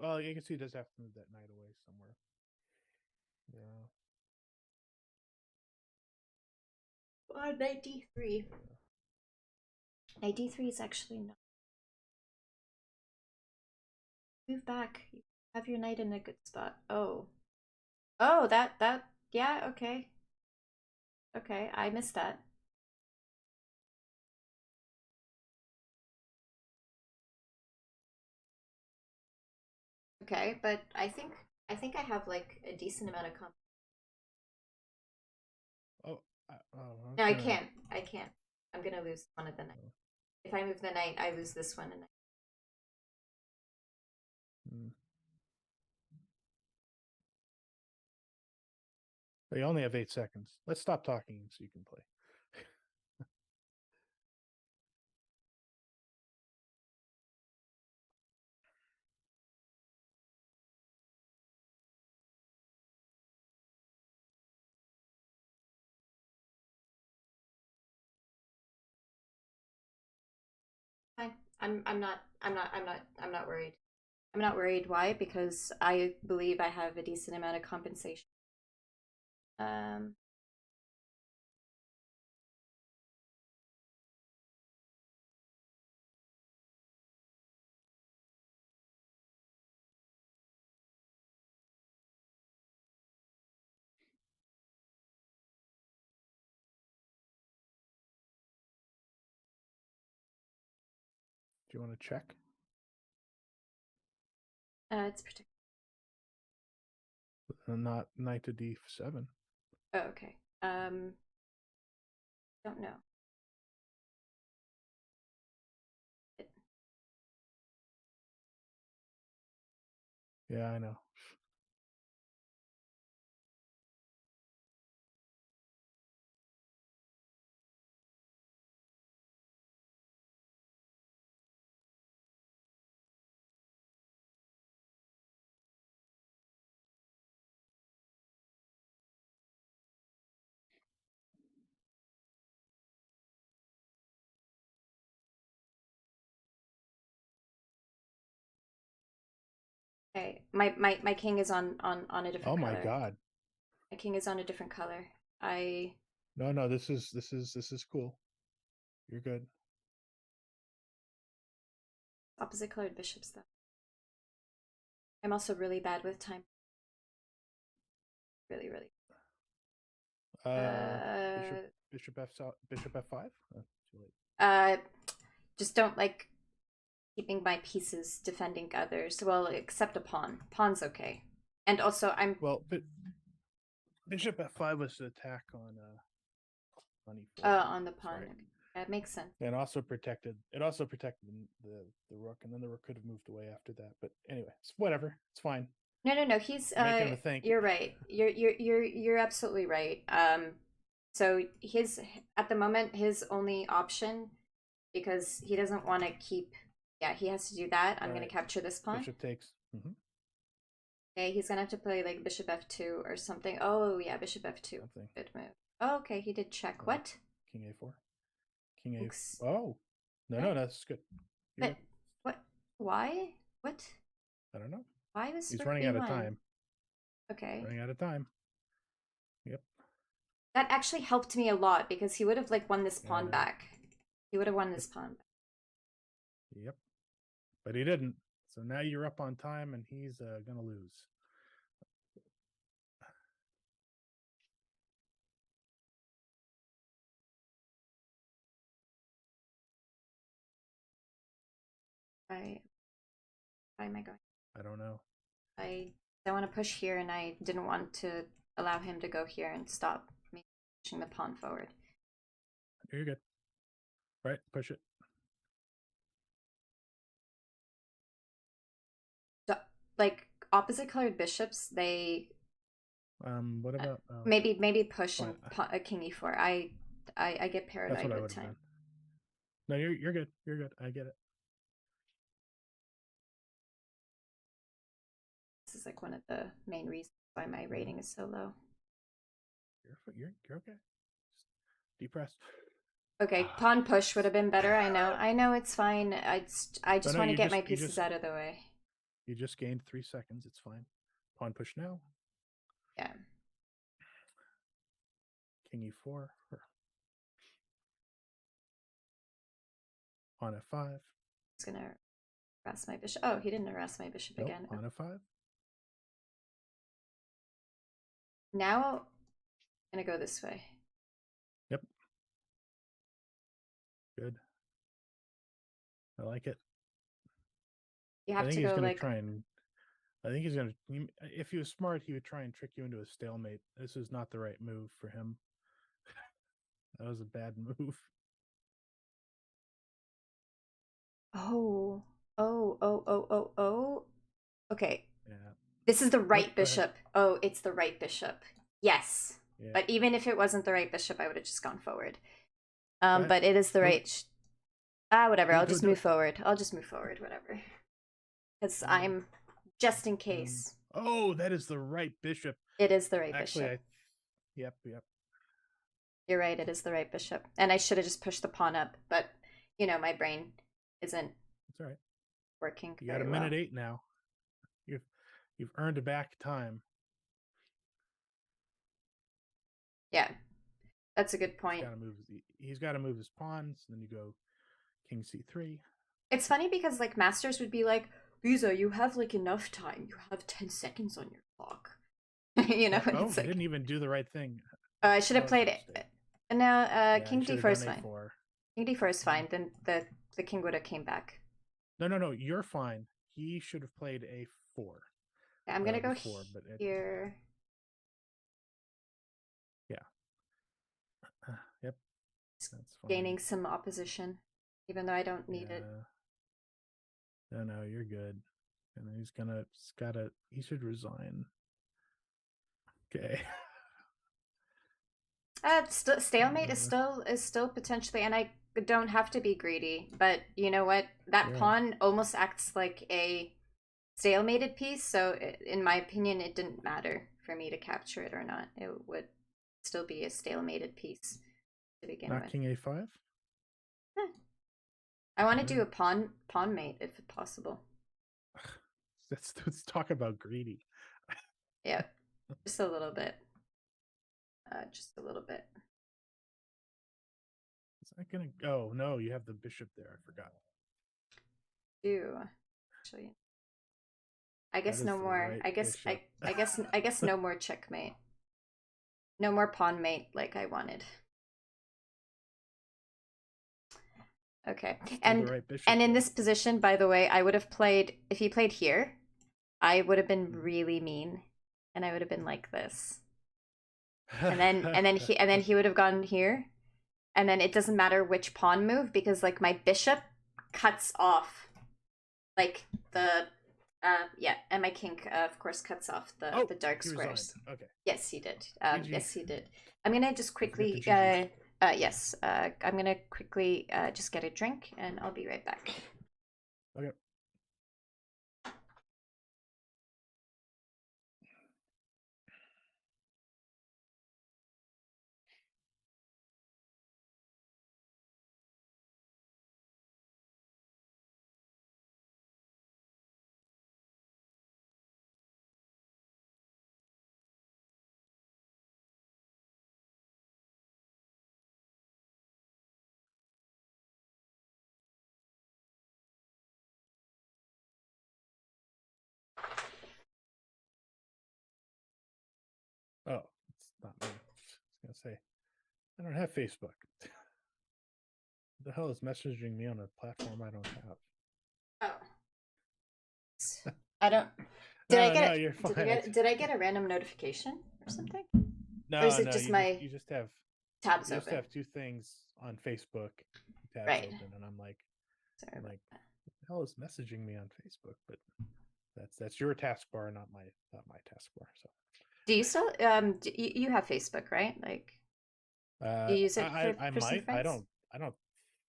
Well, you can see he does have to move that knight away somewhere. Yeah. Knight d3. Knight d3 is actually not. Move back. You have your knight in a good spot. Oh. Oh, yeah, okay. Okay, I missed that. Okay, but I think I have like a decent amount of comp. Oh, I was No, I gonna. can't. I can't. I'm gonna lose one of the knight. If I move the knight, I lose this one. And Mm. They only have 8 seconds. Let's stop talking so you can play. fine. I'm not worried. I'm not worried. Why? Because I believe I have a decent amount of compensation. Um. Do you want to check? It's protected. Not knight to d7. Oh, okay. Don't know. Yeah, I know. Okay. My king is on a Oh different my color. god. My king is on a different color. I No, no, this is cool. You're good. opposite colored bishops though. I'm also really bad with time. Really, really. Uh, bishop Uh, bishop f5. Too late. uh, just don't like keeping my pieces defending others. Well, except a pawn. Pawn's okay. And also, I'm Well, bishop f5 was the attack on e4. on the pawn. Sorry. Okay. That makes sense. And also protected. It also protected the rook, and then the rook could have moved away after that. But anyway, it's whatever. It's fine. No. He's You're making him think. you're right. You're absolutely right. So his at the moment his only option, because he doesn't want to keep. Yeah, he has to do that. I'm All gonna right. capture this pawn. Bishop takes. Mm-hmm. Okay, he's gonna have to play like bishop f2 or something. Oh yeah, bishop f2. Something. Good move. Oh, okay, he did check. Yeah. What? King a4. King Thanks. a. Oh, no, What? no, that's good. You're But good. what? Why? What? I don't know. Why was He's rook running out of b1? time. Okay. Running out of time. Yep. That actually helped me a lot because he would have like won this Yeah, I pawn know. back. He would have won Yep. this pawn back. Yep. But he didn't. So now you're up on time, and he's gonna lose. Why am I going? I don't know. I want to push here, and I didn't want to allow him to go here and stop me pushing the pawn forward. You're good. Right, push it. So, like opposite colored bishops, they What about maybe push fine. and a king e4. I get paranoid That's what I would with have time. done. No, you're good. You're good. I get it. This is like one of the main reasons why my rating is so low. You're okay. Just deep press. Okay, pawn push would have been better. I know it's fine. I just want to get my pieces out of the way. You just gained 3 seconds. It's fine. Pawn push now. Yeah. King e4. Pawn f5. He's gonna harass my bishop. Oh, he didn't harass my bishop again. Pawn f5. Now I'm gonna go this way. Yep. Good. I like it. You have to go like. Try and. I think he's gonna. If he was smart, he would try and trick you into a stalemate. This is not the right move for him. That was a bad move. Oh. Okay. Yeah. This is the right bishop. Oh, it's the right bishop. Yes. Yeah. But even if it wasn't the right bishop, I would have just gone forward. But it is the right. Whatever. I'll just move forward. I'll just move forward. Whatever. Because I'm just in case. Oh, that is the right bishop. It is the right bishop. Yep. You're right. It is the right bishop, and I should have just pushed the pawn up. But you know, my brain isn't. It's all right. Working. You got a minute 8 now. You've earned back time. Yeah, that's a good point. He's got to move his pawns. Then you go king c3. It's funny because like masters would be like, Liza, you have like enough time. You have 10 seconds on your clock. You know. Oh, he didn't even do the right thing. I should have played it. Now, king d4 is fine. King d4 is fine. Then the king would have came back. No. You're fine. He should have played a4. Yeah, I'm gonna go here. Yeah. Yep. That's fine. Gaining some opposition, even though I don't need it. No, you're good. And he should resign. Okay. Stalemate is still potentially, and I don't have to be greedy, but you know what? That pawn almost acts like a stalemated piece, so in my opinion, it didn't matter for me to capture it or not. It would still be a stalemated piece to begin with. King a5? I want to do a pawn mate if possible. Let's talk about greedy. Yeah, just a little bit. Just a little bit. Is that gonna go? Oh, no, you have the bishop there. I forgot. Actually, I guess no more. I guess no more checkmate. No more pawn mate like I wanted. Okay, and in this position, by the way, I would have played if he played here. I would have been really mean, and I would have been like this. And then he would have gone here, and then it doesn't matter which pawn move because like my bishop cuts off like the and my king of course cuts off the dark squares. Okay. Yes, he did. Yes, he did. I'm gonna just quickly yes, I'm gonna quickly just get a drink and I'll be right back. Okay. Oh, it's not me. I was gonna say, I don't have Facebook. What the hell is messaging me on a platform I don't have? Oh, I don't. Did I No, get no, it? you're Did I fine. get it? Did I get a random notification or something? Or is No, it no, just my you just have tabs open? two things on Facebook tabs Right. open, and Sorry I'm about like, that. the hell is messaging me on Facebook? But that's your taskbar, not my taskbar. So Do you still you have Facebook, right? Like, do you use it I for some might. friends? I don't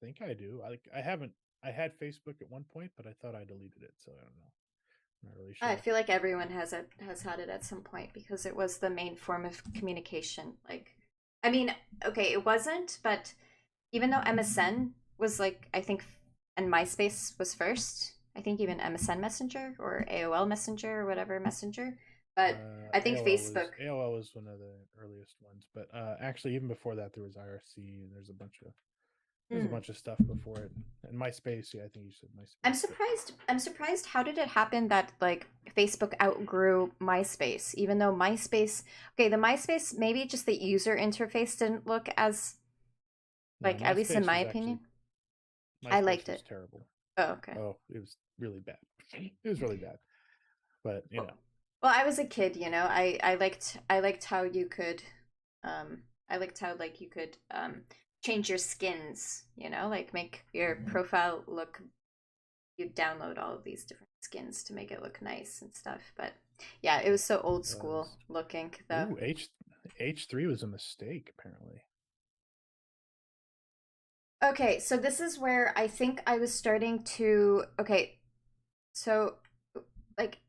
think I do. I haven't. I had Facebook at one point, but I thought I deleted it, so I don't know. I'm not really I sure. feel like everyone has had it at some point because it was the main form of communication. Like, I mean, okay, it wasn't, but even though MSN was like, I think, and MySpace was first. I think even MSN Messenger or AOL Messenger or whatever Messenger. But I think Facebook. AOL was one of the earliest ones, but actually even before that there was IRC. And there's a Hmm. bunch of stuff before it, and MySpace. Yeah, I think you said I'm MySpace. But surprised. I'm surprised. How did it happen that like Facebook outgrew MySpace, even though MySpace? Okay, the MySpace maybe just the user interface didn't look as no, like, at least in my opinion. I MySpace liked was it. terrible. Oh, okay. Oh, it was really bad. It was really bad. But you Well, know, well, I was a kid, you know. I liked how you could, I liked how like you could change your skins, you know, like make your profile look. You download all of these different skins to make it look nice and stuff. But yeah, it was so old it school was. looking though. Ooh, H3 was a mistake apparently. Okay, so this is where I think I was starting to. Okay, so like,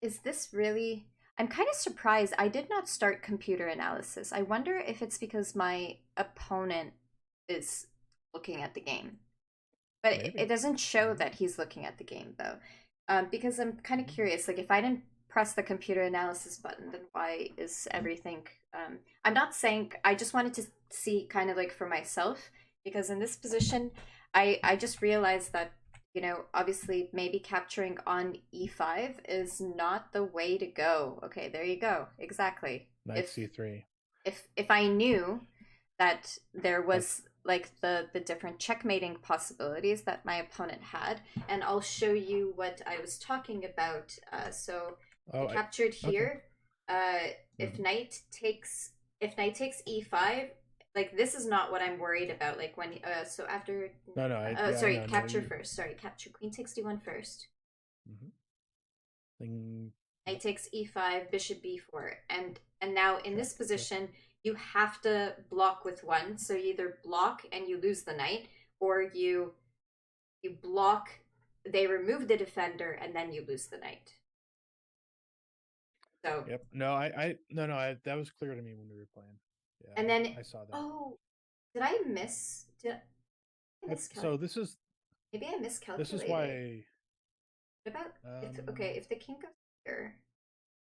is this really? I'm kind of surprised. I did not start computer analysis. I wonder if it's because my opponent is looking at the game. But it Maybe, doesn't show maybe. that he's looking at the game though. Because I'm kind of Mm. curious. Like, if I didn't press the computer analysis button, then why is everything? I'm not saying. I just wanted to see kind of like for myself because in this position, I just realized that obviously maybe capturing on e5 is not the way to go. Okay, there you go. Exactly. Knight If C3. if I knew that there I was like the different checkmating possibilities that my opponent had, and I'll show you what I was talking about. So I oh I captured okay. here. Uh, if Hmm. knight takes if knight takes e5, like this is not what I'm worried about. Like when so after No, no, I sorry, know. No, capture you. first. Sorry, capture queen takes d1 first. Hmm. Thing. Knight Yep. takes e5, bishop b4, and now in Check. this Yep. position you have to block with one. So you either block and you lose the knight, or you block, they remove the defender, and then you lose the knight. So Yep. No, I no, no. That was clear to me when we were playing. Yeah, and then I saw that. oh, did I miss? Did I So miscalculate? Maybe I this is miscalculated. why. What about if okay Um. if the king goes here?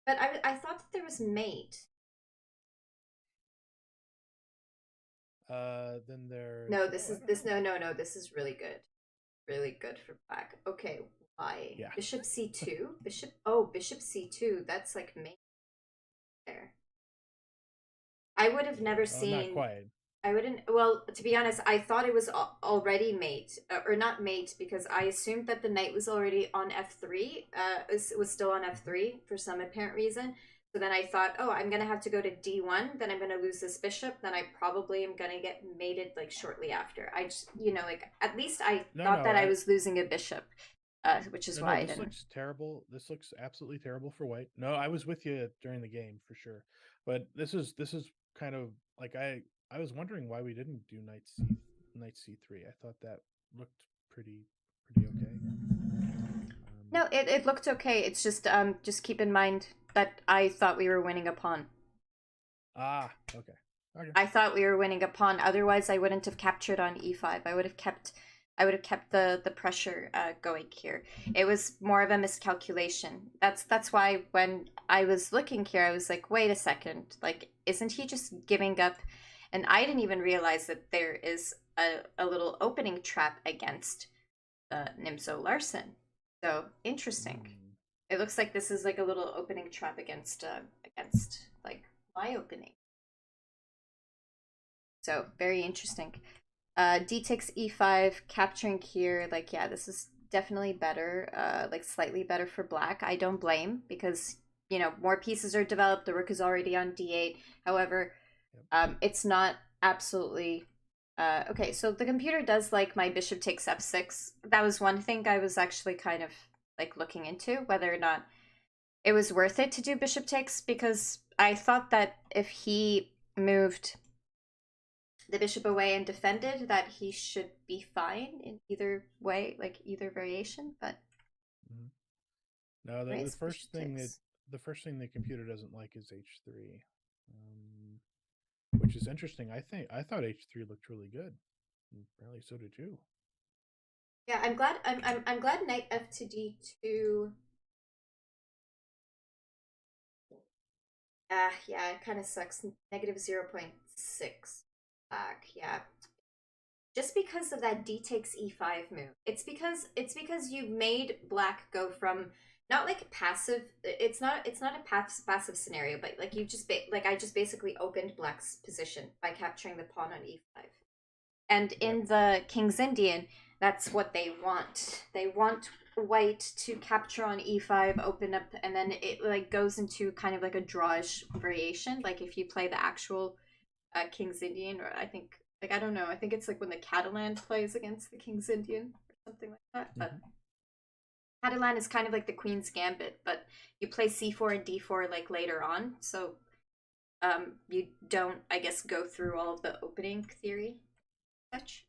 But I thought that there was mate. Then there's. No, Oh, this I is don't this know. no no no this is really good. Really good for black. Okay, why? Yeah. Bishop c2? Bishop c2. That's like main there. I would have Yeah. never Oh, not seen. quite. I wouldn't. Well, to be honest, I thought it was already mate, or not mate, because I assumed that the knight was already on f3. Was still on Hmm. f3 for some apparent reason. So then I thought, oh, I'm gonna have to go to d1. Then I'm gonna lose this bishop. Then I probably am gonna get mated like shortly after. I just, like at least I No, thought no. that I was losing a bishop, which is No, why no. I This didn't. looks terrible. This looks absolutely terrible for white. No, I was with you during the game for sure. But this is kind of like I was wondering why we didn't do knight c3. I thought that looked pretty okay. Um, No, it looked okay. It's just keep in mind that I thought we were winning a pawn. okay. Okay. I thought we were winning a pawn. Otherwise, I wouldn't have captured on e5. I would have kept the pressure going here. It was more of a miscalculation. That's why when I was looking here, I was like, wait a second, like isn't he just giving up? And I didn't even realize that there is a little opening trap against Nimzo-Larsen. So interesting. Mm. It looks like this is like a little opening trap against like my opening. So very interesting. D takes e5, capturing here. Like, yeah, this is definitely better, like slightly better for black. I don't blame because more pieces are developed. The rook is already on d8. However, Yep. it's not absolutely okay. So the computer does like my bishop takes f6. That was one thing I was actually kind of like looking into whether or not it was worth it to do bishop takes, because I thought that if he moved the bishop away and defended, that he should be fine in either way, like either variation. But Mhm. No, raise bishop takes. the first thing the computer doesn't like is h3, which is interesting. I thought h3 looked really good. And apparently, so did you. Yeah, I'm glad. I'm glad knight f to d2. Yeah, it kind of sucks. Negative 0.6 back. Yeah, just because of that d takes e5 move. It's because you made black go from not like passive. It's not a passive scenario, but like you just like I just basically opened black's position by capturing the pawn on e5. And Yep. in the King's Indian, that's what they want. They want white to capture on e5, open up, and then it like goes into kind of like a drawish variation. Like if you play the actual King's Indian, or I think like I don't know, I think it's like when the Catalan plays against the King's Indian or something like that. But Mm-hmm. Catalan is kind of like the Queen's Gambit, but you play c4 and d4 like later on, so you don't, I guess, go through all of the opening theory such.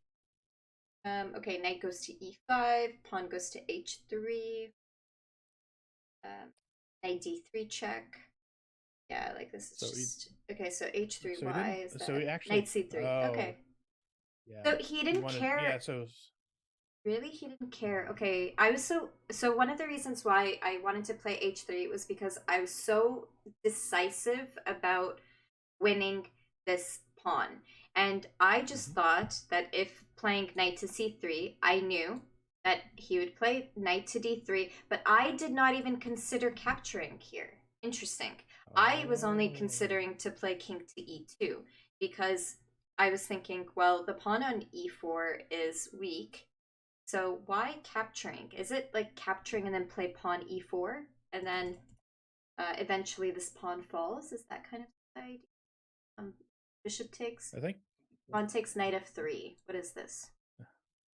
Okay, knight goes to e5, pawn goes to h3, um, knight d3 check. Yeah, like this is So he just okay. So h3, so he didn't. why is So he that? actually. Knight c3. Oh, Okay, yeah. so he He didn't wanted. Yeah. care. So Really, he didn't care. Okay, I was so one of the reasons why I wanted to play h3 was because I was so decisive about winning this pawn. And I just mhm. thought that if playing knight to c3, I knew that he would play knight to d3, but I did not even consider capturing here. Interesting. I was only Oh, considering to play king to e2 because I was thinking, well, the pawn on e4 is weak. So why capturing? Is it like capturing and then play pawn e4 and then eventually this pawn falls? Is that kind of the idea? Um, bishop takes. I think Pawn takes knight f3. What is this?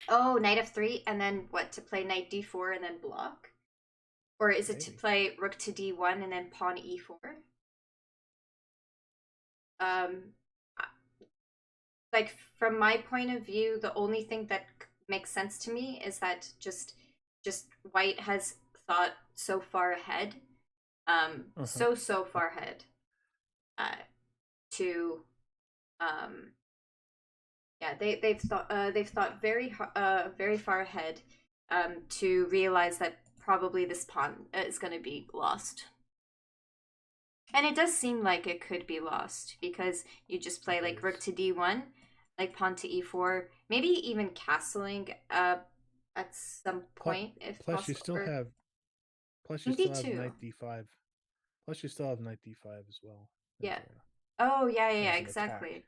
Oh, knight f3, and then what? To play knight d4 and then block? Or is it to maybe. play rook to d1 and then pawn e4? Um, like from my point of view, the only thing that makes sense to me is that just white has thought so far ahead, Uh-huh. so far ahead, uh, to um yeah, they've thought very far ahead, to realize that probably this pawn is going to be lost. And it does seem like it could be lost because you just It play like rook is. to d1, like pawn to e4, maybe even castling at some Plus, point if plus you possible, still or have. Plus you king still have d2. knight d5. Plus you still have knight d5 as well Yeah. Oh yeah, as an attack. exactly.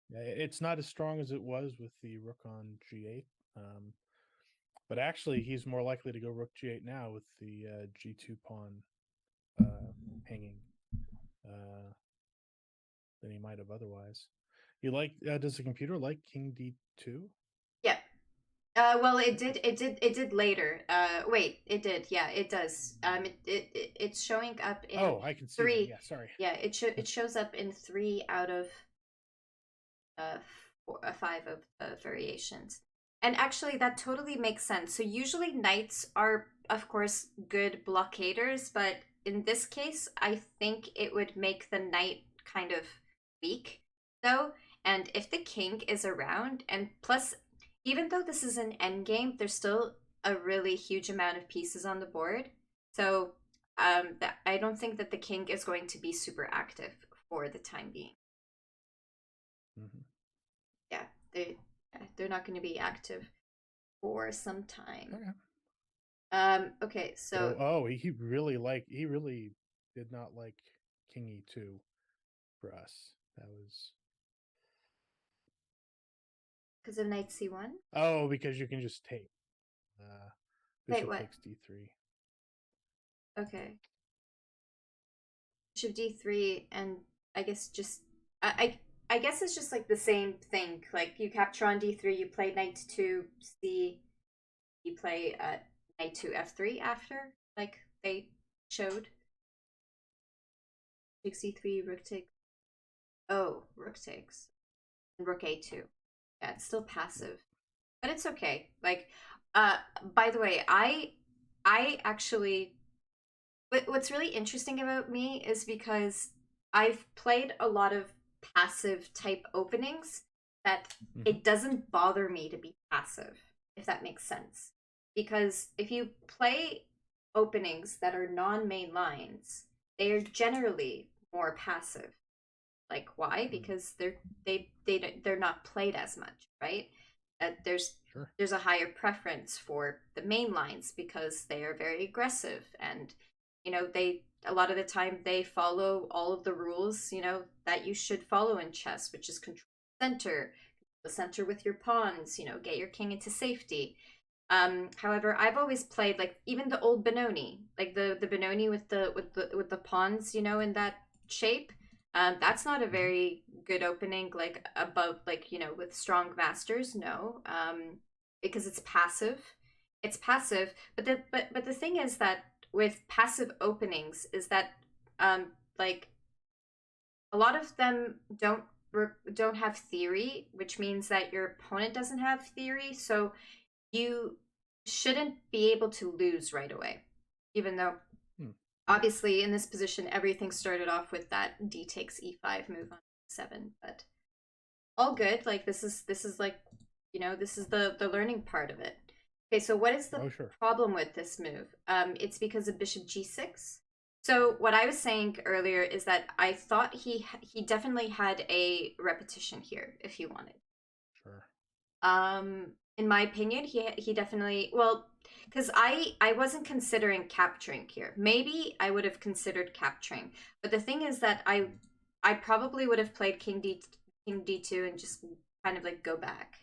Yeah, it's not as strong as it was with the rook on g8. Um, but actually, he's more likely to go rook g8 now with the g2 pawn hanging uh, than he might have otherwise. You like? Does the computer like king d2? Yeah. Well, it did later. Wait, it did. Yeah, it does. It's showing up in Oh, I can see that. three. Yeah, sorry. Yeah, it shows up in three out of five of the variations. And actually, that totally makes sense. So usually knights are, of course, good blockaders, but in this case, I think it would make the knight kind of weak, though. And if the king is around, and plus, even though this is an endgame, there's still a really huge amount of pieces on the board. So I don't think that the king is going to be super active for the time being. Mm-hmm. Yeah, they're not going to be active for some time. Okay. Okay, So, so he really did not like king e2 for us. That was because of knight c1. oh because you can just take. Wait, bishop what? takes d3. Okay. Bishop d3, and I guess just I guess it's just like the same thing. Like you capture on d3, you play knight to c, you play knight to f3 after, like they showed. Takes c3, rook takes. Oh, rook takes. And rook a2. Yeah, it's still Yep. passive, but it's okay. Like, uh, by the way, I actually what's really interesting about me is because I've played a lot of passive type openings that Mm-hmm. it doesn't bother me to be passive, if that makes sense. Because if you play openings that are non-main lines, they are generally more passive. Like why? Mm. Because they're not played as much, right? There's Sure. there's a higher preference for the main lines because they are very aggressive, and they a lot of the time they follow all of the rules that you should follow in chess, which is control the center with your pawns, get your king into safety. However, I've always played like even the old Benoni, like the Benoni with the pawns, in that shape. That's not a Mm-hmm. very good opening, like above, like with strong masters. No, because it's passive. It's passive, but the thing is that with passive openings is that um like a lot of them don't have theory, which means that your opponent doesn't have theory, so you shouldn't be able to lose right away, even though Hmm. obviously in this position everything started off with that d takes e5 move on 7, but all good. Like this is like this is the learning part of it. Okay, so what is the Oh, sure. problem with this move? It's because of bishop g6. So what I was saying earlier is that I thought he definitely had a repetition here if he wanted. Sure. In my opinion, he definitely, well, because I wasn't considering capturing here. Maybe I would have considered capturing, but the thing is that I probably would have played king d2 and just kind of like go back.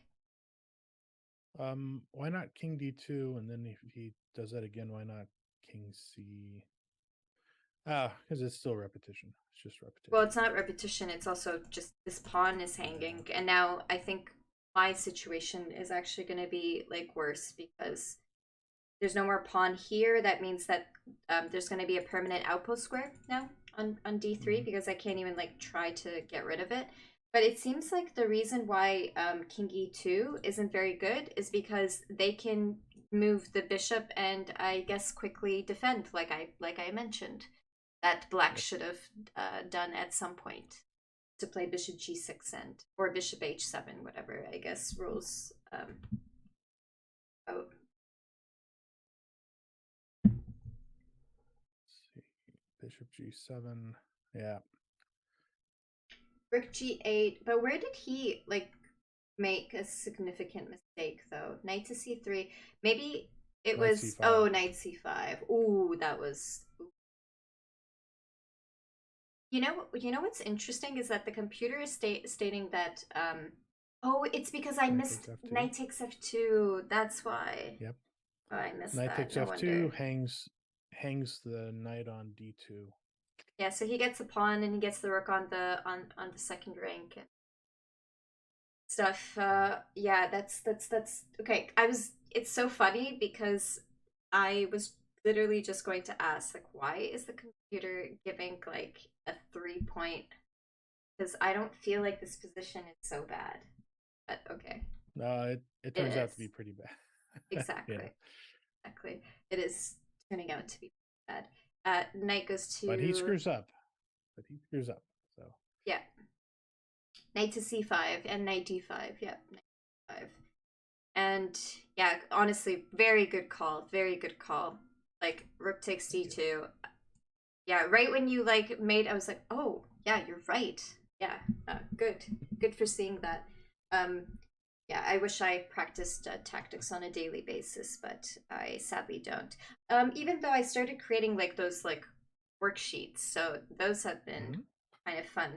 Why not king d2, and then if he does that again, why not king c? Ah, because it's still repetition. It's just Well, repetition. it's not repetition. It's also just this pawn is Yeah. hanging, and now I think my situation is actually going to be like worse because there's no more pawn here. That means that there's going to be a permanent outpost square now on d3 Mm-hmm. because I can't even like try to get rid of it. But it seems like the reason why king e2 isn't very good is because they can move the bishop and I guess quickly defend, like I mentioned, that black Yep. should have done at some point to play bishop g6 and or bishop h7, whatever I guess rules. Oh, Let's see. Bishop g7. Yeah. rook g8, but where did he like make a significant mistake though? Knight to c3. Maybe it Knight was c5. knight c5. Ooh, that was. You know what's interesting is that the computer is stating that oh, it's because I Knight takes missed f2. knight takes f2. That's why. Yep. Oh, I missed Knight that. takes No wonder. f2, hangs the knight on d2. Yeah, so he gets a pawn and he gets the rook on the second rank and stuff. Yeah. Yeah, that's okay. It's so funny because I was literally just going to ask, like, why is the computer giving like a 3 point? Because I don't feel like this position is so bad. But okay, It it turns out is. to be pretty bad. Yeah. Exactly. Exactly. It is turning out to be bad. Knight goes But he to, screws up. So yeah, knight to c5 and knight d5. Yep, knight d5. And yeah, honestly, very good call. Very good call. Like rook takes thank you. d2. Yeah, right when you like made, I was like, oh yeah, you're right. Yeah, good, good for seeing that. Um, yeah, I wish I practiced tactics on a daily basis, but I sadly don't. Even though I started creating like those like worksheets, so those have been Mm-hmm. kind of fun.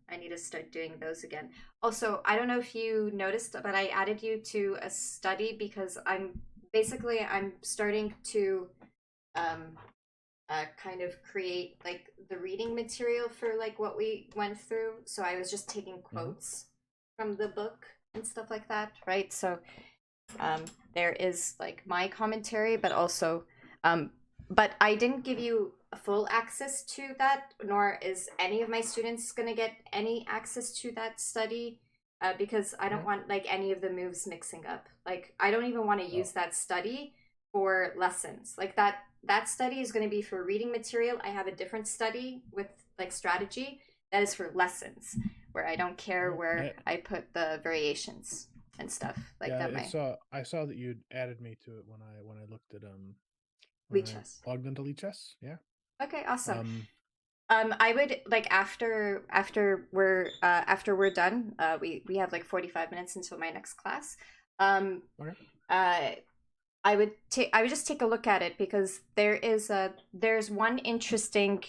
I need to start doing those again. Also, I don't know if you noticed, but I added you to a study because I'm basically I'm starting to um, kind of create like the reading material for like what we went through. So I was just taking Hmm. quotes from the book and stuff like that, right? So um, there is like my commentary, but also, um, but I didn't give you full access to that, nor is any of my students going to get any access to that study. Because I don't Okay. want like any of the moves mixing up. Like I don't even want to Oh, use that study for lessons. Like that study is going to be for reading material. I have a different study with like strategy that is for lessons, where I don't care okay. where I put the variations and stuff like Yeah, that. My I saw that you'd added me to it when I looked at when I Lichess. logged into Lichess. Yeah. Okay, awesome. Um. I would like after we're done. We have like 45 minutes until my next class. Um, Okay. uh, I would just take a look at it because there's one interesting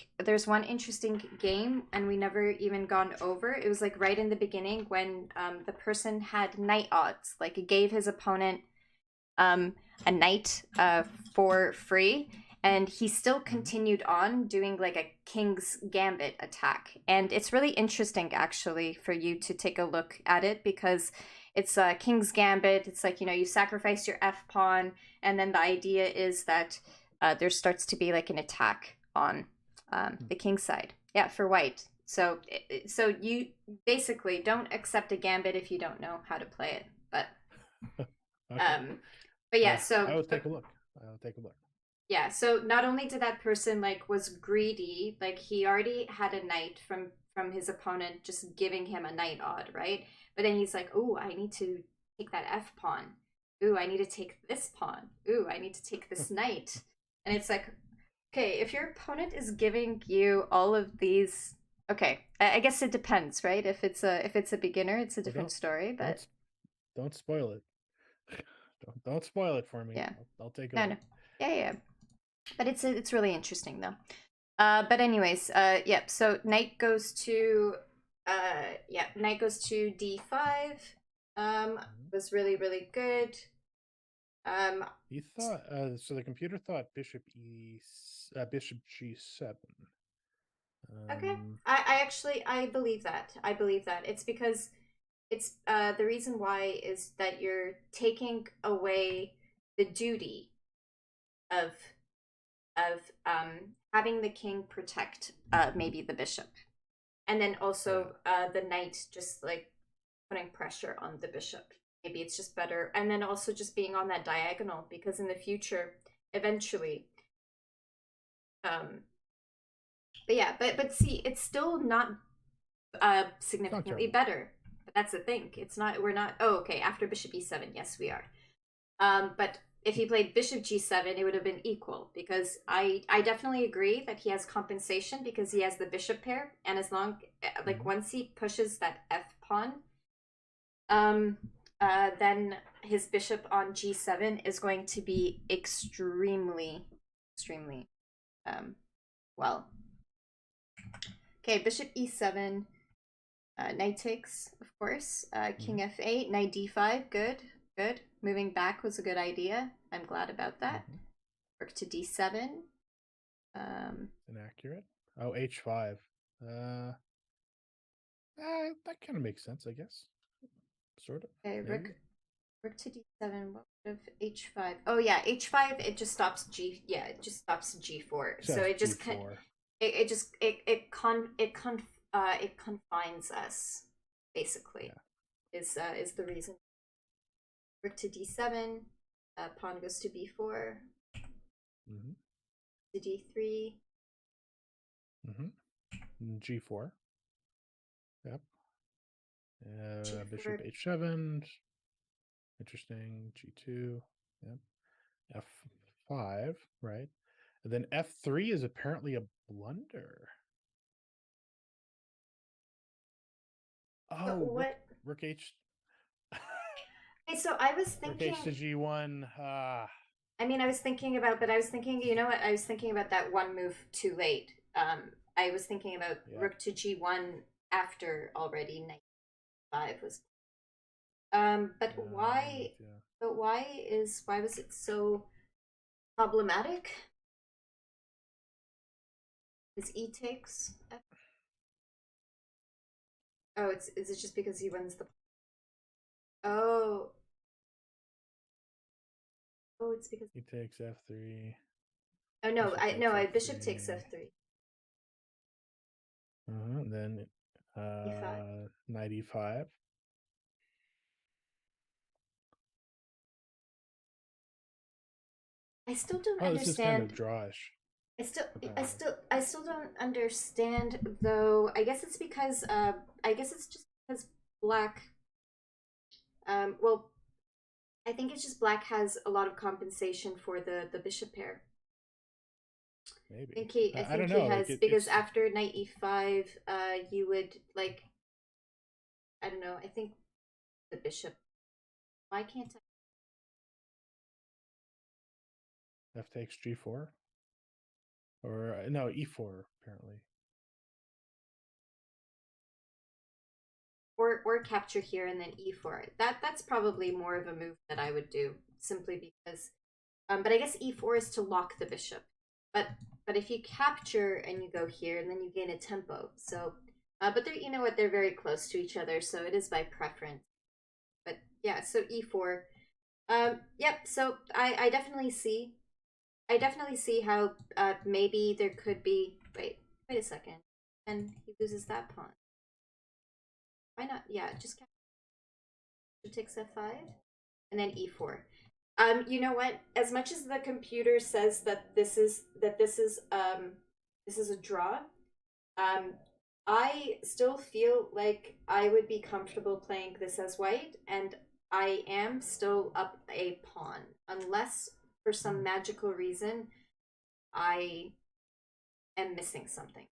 game and we never even gone over. It was like right in the beginning when the person had knight odds. Like it gave his opponent um, a knight for free, and he still Hmm. continued on doing like a king's gambit attack. And it's really interesting actually for you to take a look at it because it's a king's gambit. It's like, you know, you sacrifice your f pawn, and then the idea is that there starts to be like an attack on the king's side. Yeah, for white. So so you basically don't accept a gambit if you don't know how to play it. Okay. Um, but yeah, Yeah, so I will take a look. I'll take a look. yeah, so not only did that person like was greedy, like he already had a knight from his opponent just giving him a knight odd, right? But then he's like, "Oh, I need to take that f pawn. Ooh, I need to take this pawn. Ooh, I need to take this knight." And it's like, okay, if your opponent is giving you all of these, okay, I guess it depends, right? If it's a beginner, it's a Well, different story, but don't don't spoil it. Don't spoil it for me. yeah, I'll take a no, look. no, yeah, yeah. But it's really interesting though. But anyways, yep. So knight goes to d5. Mhm. Was really really good. Um, He thought so. The computer thought bishop g7. okay. Um. I actually I believe that. I believe that it's because it's the reason why is that you're taking away the duty of having the king protect maybe the bishop, and then Yeah. also the knight just like putting pressure on the bishop. Maybe it's just better. And then also just being on that diagonal because in the future, eventually, um, but yeah, but see, it's still not It's not significantly terrible. better. But that's the thing. It's not. We're not. Oh, okay. After bishop e7, yes, we are. But if he played bishop g7, it would have been equal because I definitely agree that he has compensation because he has the bishop pair, and as long like Hmm. once he pushes that f pawn, then his bishop on g7 is going to be extremely um, well. Okay, bishop e7, knight takes, of course. Hmm. King f8, knight d5, good, good. Moving back was a good idea. I'm glad about that. Hmm. Rook to d7. Um, Inaccurate. Oh, h5. Uh, that kind of makes sense, I guess. Sort of, okay, maybe. rook to d7. What would have h5? Oh yeah, h5. It just stops g. Yeah, it just stops g4. So Says g4. it just it confines us basically Yeah. is the reason. Rook to d7, pawn goes to b4, Hmm. to d3, Hmm. G4. Yep. Bishop g4. h7. Interesting. G2. Yep. F5. Right. And then F3 is apparently a blunder. So Oh, what? Rook H. Okay, so I was Rook H thinking. to G1. Ah, I mean, I was thinking about, but I was thinking, you know what? I was thinking about that one move too late. I was thinking about yeah. rook to g1 after already knight 5 was. But I'm with why? you. But why was it so problematic? His E takes. Oh, is it just because he wins the? Oh, oh, it's because. He takes f3. Oh no, Bishop takes I bishop takes f3. f3. Then E5. knight e5. I still don't Oh, this is kind of understand. drawish. I still don't understand though. I guess it's because I guess it's just because black well, I think it's just black has a lot of compensation for the bishop pair. Maybe. I I think don't he know. Like has because after knight e5, you would like I don't know. I think the bishop. Why can't I? f takes g4, or no, e4 apparently. Or capture here and then e4. That's probably more of a move that I would do simply because. But I guess e4 is to lock the bishop. But if you capture and you go here, and then you gain a tempo. So, but they're you know what they're very close to each other, so it is by preference. But yeah, so e4. Yep. So I definitely see how maybe there could be. Wait a second, and he loses that pawn. Why not? Yeah, just capture takes f5, and then e4. You know what? As much as the computer says that this is a draw, um, I still feel like I would be comfortable playing this as white, and I am still up a pawn, unless for some magical reason I am missing something.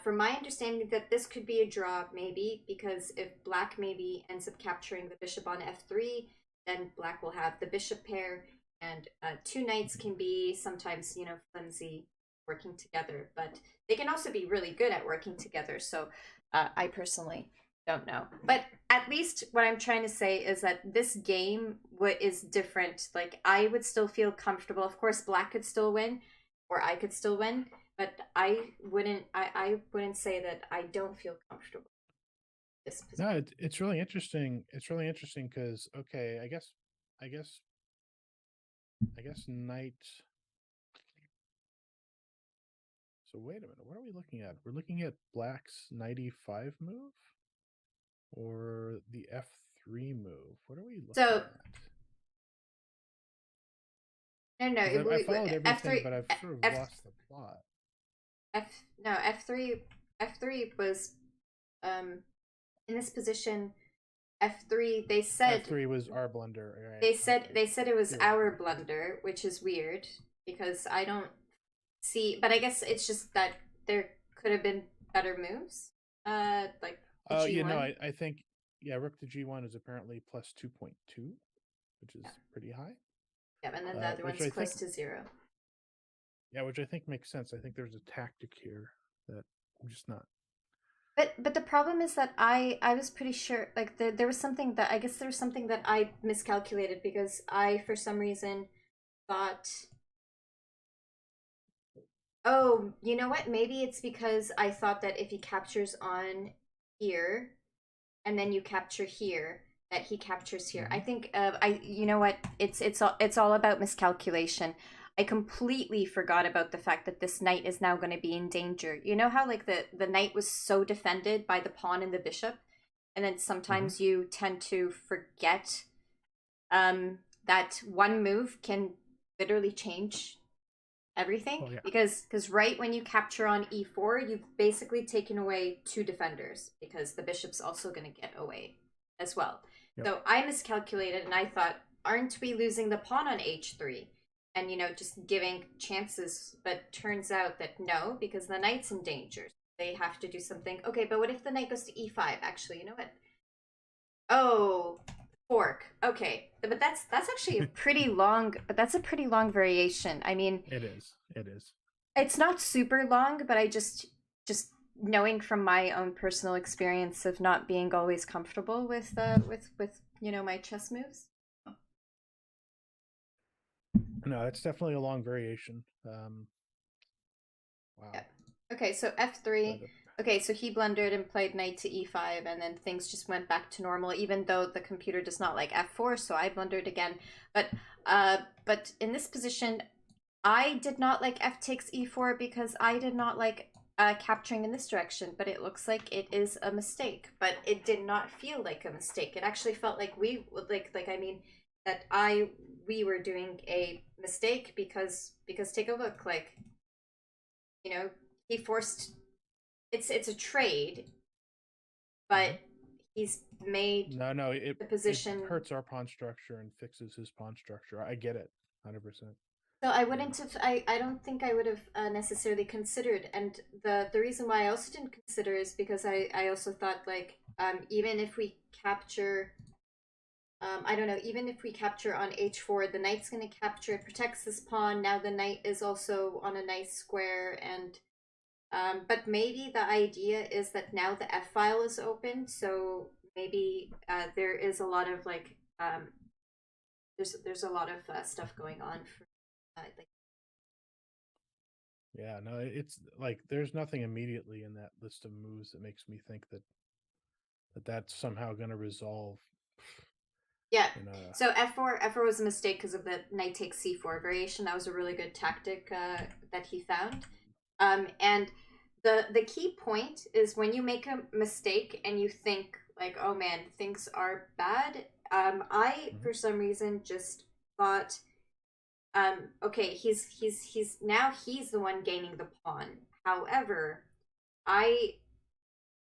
From my understanding, that this could be a draw, maybe, because if black maybe ends up capturing the bishop on f3, then black will have the bishop pair, and two knights can be sometimes, flimsy working together, but they can also be really good at working together, so I personally don't know. But at least what I'm trying to say is that this game is different. Like, I would still feel comfortable. Of course, black could still win, or I could still win, but I wouldn't say that I don't feel comfortable in this position. No, it's really interesting. It's really interesting because okay, I guess knight. So wait a minute, what are we looking at? We're looking at black's knight e5 move, or the f3 move. What are we looking So at? no, Because I followed F everything, three but I've sort of F lost the plot. F three was in this position. F3 f3 was our blunder, right? they said it was You're our right. blunder, which is weird because I don't see. But I guess it's just that there could have been better moves. Like the Oh, you know, G1. I think yeah, rook to g1 is apparently plus 2.2, which is Yeah, pretty high. yeah, and then the other Which one's I close think to 0. which I think makes sense. I think there's a tactic here that I'm just not. But the problem is that I was pretty sure like there was something that I guess there was something that I miscalculated because I for some reason thought, oh, you know what, maybe it's because I thought that if he captures on here and then you capture here, that he captures here. I Mhm. think I you know what, it's all about miscalculation. I completely forgot about the fact that this knight is now going to be in danger. You know how like the knight was so defended by the pawn and the bishop, and then Mhm. sometimes you tend to forget that one move can literally change everything, Oh yeah. because right when you capture on e4, you've basically taken away two defenders because the bishop's also going to get away as well. Yep. So I miscalculated and I thought, aren't we losing the pawn on h3 and just giving chances, but turns out that no, because the knight's in danger, they have to do something. Okay, but what if the knight goes to e5? Actually, you know what, oh, fork. Okay, but that's actually a pretty long. But that's a pretty long variation. I mean, It is. It is. it's not super long, but I just knowing from my own personal experience of not being always comfortable with my chess moves. No, it's definitely a long variation. Yeah. Wow. Okay, so But f3. Okay, so he blundered and played knight to e5, and then things just went back to normal, even though the computer does not like f4, so I blundered again. But in this position, I did not like f takes e4 because I did not like capturing in this direction, but it looks like it is a mistake. But it did not feel like a mistake. It actually felt like that we were doing a mistake because take a look, like, he forced it's a trade, but he's made no, the it position. hurts our pawn structure and fixes his pawn structure. I get it, 100%. So I wouldn't have. I don't think I would have necessarily considered. And the reason why I also didn't consider is because I also thought, like, even if we capture, I don't know, even if we capture on h4, the knight's going to capture. It protects this pawn. Now the knight is also on a nice square, and but maybe the idea is that now the f file is open, so maybe there is a lot of like there's a lot of stuff going on for like. Yeah, no, it's like there's nothing immediately in that list of moves that makes me think that's somehow going to resolve Yeah. in a. So f4 was a mistake because of the knight takes c4 variation. That was a really good tactic that he found. And the key point is when you make a mistake and you think like, oh man, things are bad. I Mhm. for some reason just thought, okay, he's now he's the one gaining the pawn. However, I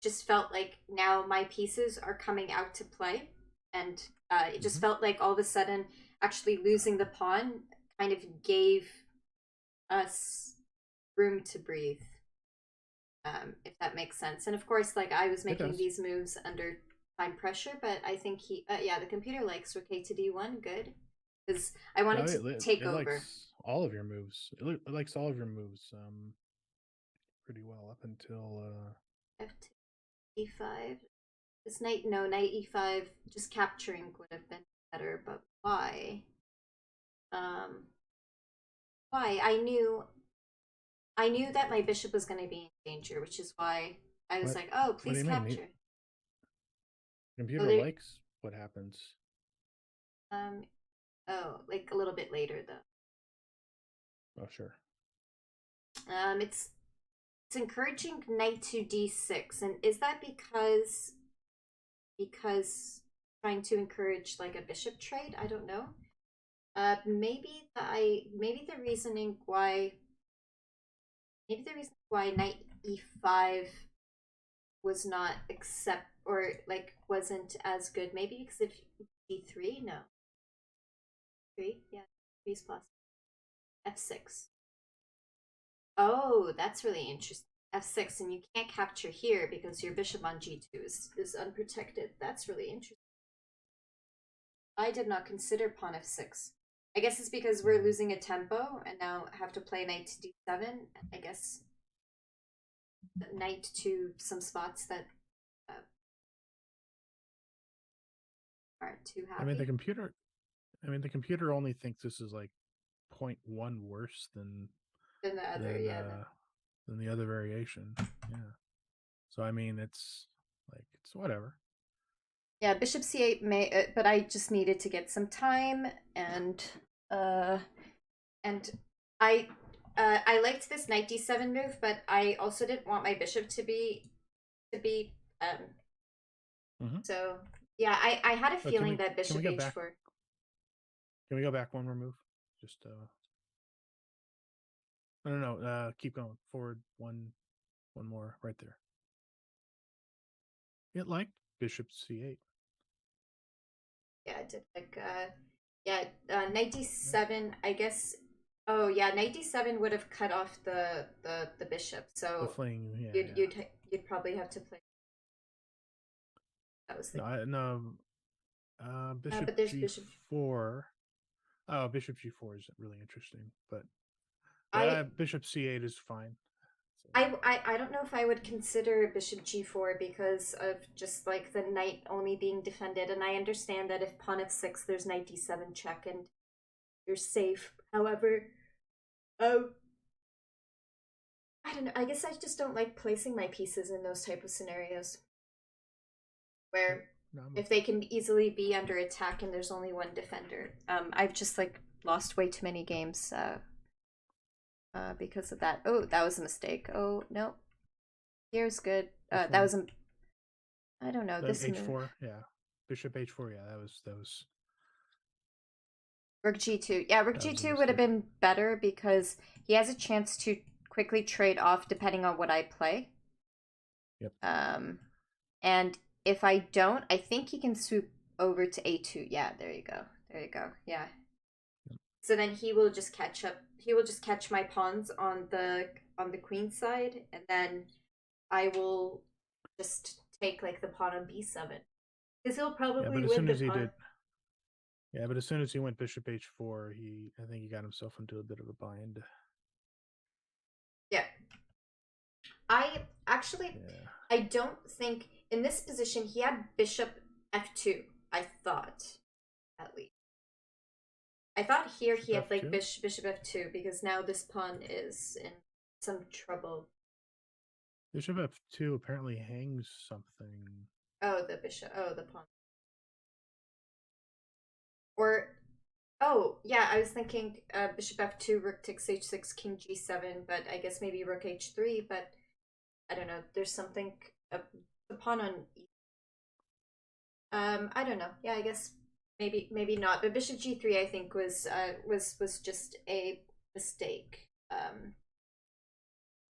just felt like now my pieces are coming out to play, and it just Mhm. felt like all of a sudden actually losing the pawn kind of gave us room to breathe, if that makes sense. And of course, like, I was It making does. these moves under time pressure, but I think yeah, the computer likes rook to d1, good, because I No, wanted to take it over. likes all of your moves. It likes all of your moves pretty well up until f2 e5. This knight, no, knight e5, just capturing would have been better, but why? Um, why? I knew that my bishop was going to be in danger, which is why I was what like, oh, what do please you mean? The capture. Oh, computer there. likes what happens. Um. Oh, like a little bit later though. Oh, sure. It's encouraging knight to d6, and is that because trying to encourage like a bishop trade? I don't know. Maybe the reasoning why knight e5 was not accept or like wasn't as good. Maybe because of d3. No, three. Yeah, three is possible. f6. Oh, that's really interesting. f6, and you can't capture here because your bishop on g2 is unprotected. That's really interesting. I did not consider pawn f6. I guess it's because we're Mm. losing a tempo and now have to play knight to d7. I guess knight to some spots that uh, aren't too I mean, the happy. computer. I mean, the computer only thinks this is like 0.1 worse Than the other, than yeah. uh than the other variation. Yeah. So I mean, it's whatever. Yeah, bishop c8 may, but I just needed to get some time, uh, and I, I liked this knight d7 move, but I also didn't want my bishop to be, Mm-hmm. so yeah, I had a Oh, feeling that can we bishop go back? h4. Can we go back one more move? Just no. Keep going forward one more right there. It liked bishop c8. Yeah, I did like, yeah, knight d7. I guess. Oh yeah, knight d7 would have cut off the bishop. The So fling. Yeah, you'd yeah. you'd you'd probably have to play. That was the. No. Bishop But there's bishop. g4. Oh, bishop g4 is really interesting, but I bishop c8 is fine. So, I don't know if I would consider bishop g4 because of just like the knight only being defended, and I understand that if pawn f6 there's knight d7 check and you're safe. However, um I don't know, I guess I just don't like placing my pieces in those type of scenarios yep. where No, I'm if with they you. can easily be under attack and there's only one defender. I've just like lost way too many games because of that. Oh, that was a mistake. Oh no, here's good. Which That one? was a, I don't know, The this move. h4. Yeah, bishop h4. Yeah, Rook g2. Yeah, rook that was a g2 would have mistake. been better because he has a chance to quickly trade off depending on what I play. Yep. And if I don't, I think he can swoop over to a2. Yeah, there you go. There you go. Yeah. Yep. So then he will just catch up. He will just catch my pawns on the queen side, and then I will just take like the pawn on b7 because he'll Yeah, probably but as win soon the as he pawn. did, yeah, but as soon as he went bishop h4, I think he got himself into a bit of a bind. Yeah. I actually, Yeah. I don't think in this position he had bishop f2. I thought, at least. I thought here he Bishop had like f2. bishop f2 because now this pawn is in some trouble. Bishop f2 apparently hangs something. Oh, the bishop. Oh, the pawn. Or oh yeah, I was thinking bishop f2, rook takes h6, king g7, but I guess maybe rook h3. But I don't know. There's something the pawn on. I don't know. Yeah, I guess maybe not. But bishop g3, I think was just a mistake.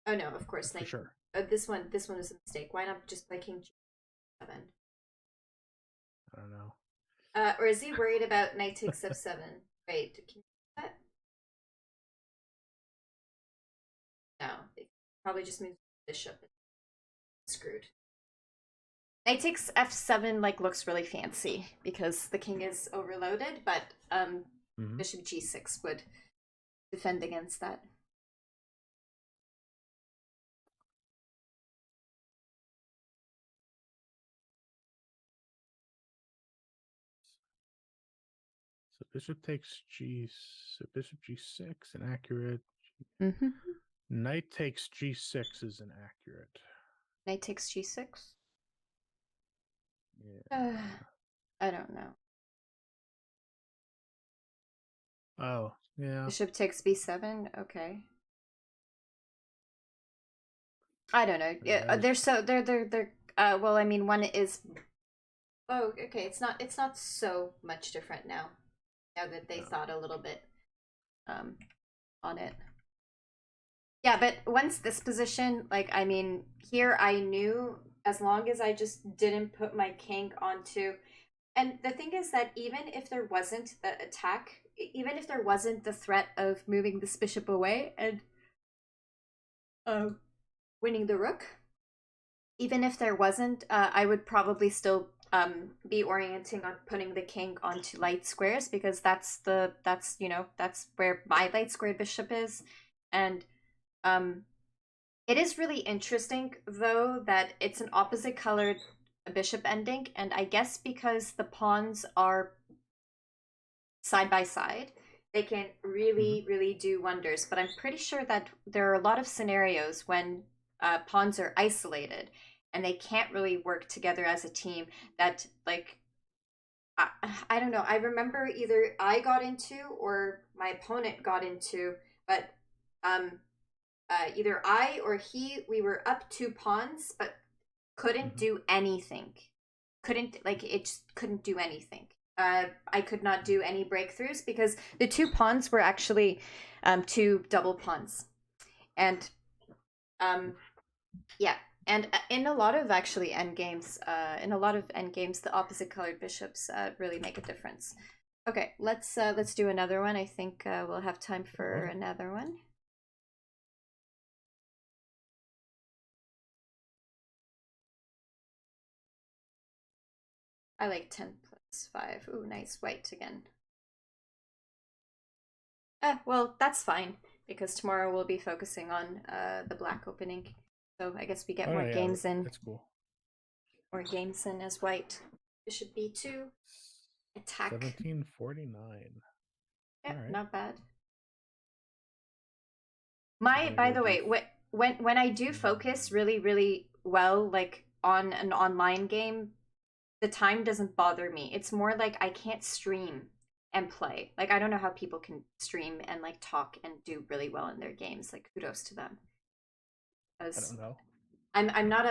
Oh no, of course, For knight. sure. This one was a mistake. Why not just play king g7? I don't know. Or is he worried about knight takes f7? Wait, can you do that? No, they probably just moved bishop and screwed. Knight takes f7 like looks really fancy because the king is overloaded, but Mm-hmm. bishop g6 would defend against that. So bishop g6, inaccurate. Mm-hmm. Knight takes g6 is inaccurate. Knight takes g6. Yeah. I don't know. Oh, yeah. Bishop takes b7. Okay. I don't know. Yeah, Yeah, that was they're. Well, I mean, one is. Oh, okay. It's not so much different now. Now that they no. thought a little bit, um, on it. Yeah, but once this position, like, I mean, here I knew as long as I just didn't put my king onto. And the thing is that even if there wasn't the attack, even if there wasn't the threat of moving this bishop away and winning the rook, even if there wasn't, I would probably still be orienting on putting the king onto light squares because that's that's where my light squared bishop is, and um, it is really interesting though that it's an opposite colored bishop ending, and I guess because the pawns are side by side, they can Mm-hmm. really do wonders. But I'm pretty sure that there are a lot of scenarios when pawns are isolated and they can't really work together as a team. That like I, I don't know. I remember either I got into or my opponent got into, but um, either I or he we were up two pawns, but couldn't Mm-hmm. do anything. Couldn't like it just couldn't do anything. I could not do any breakthroughs because the two pawns were actually two double pawns, and um, yeah, and in a lot of actually end games, the opposite colored bishops really make a difference. Okay, let's do another one. I think we'll have time for Okay. another one. I like 10 + 5. Ooh, nice white again. Well, that's fine because tomorrow we'll be focusing on the black opening. So I guess we get Oh no, more yeah, games in. that's cool. More games in as white. Bishop b2. Attack. 1749. Yep, All right. not bad. So By the way, when I do focus really well, like on an online game, the time doesn't bother me. It's more like I can't stream and play. Like I don't know how people can stream and like talk and do really well in their games. Like kudos to them. I Because don't know. I'm not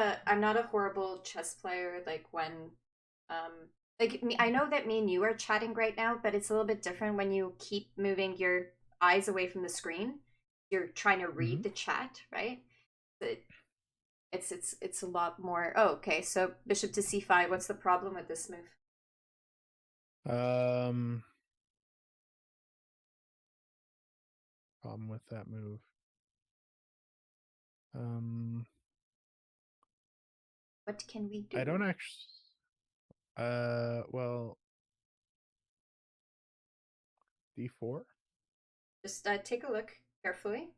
a horrible chess player. Like when um like me, I know that me and you are chatting right now, but it's a little bit different when you keep moving your eyes away from the screen. You're trying to read the chat, right? But it's a lot more. Oh, okay. So bishop to c5. What's the problem with this move? Um, Problem with that move. Um, What can we I do? don't actually. Well, d4. Just take a look carefully.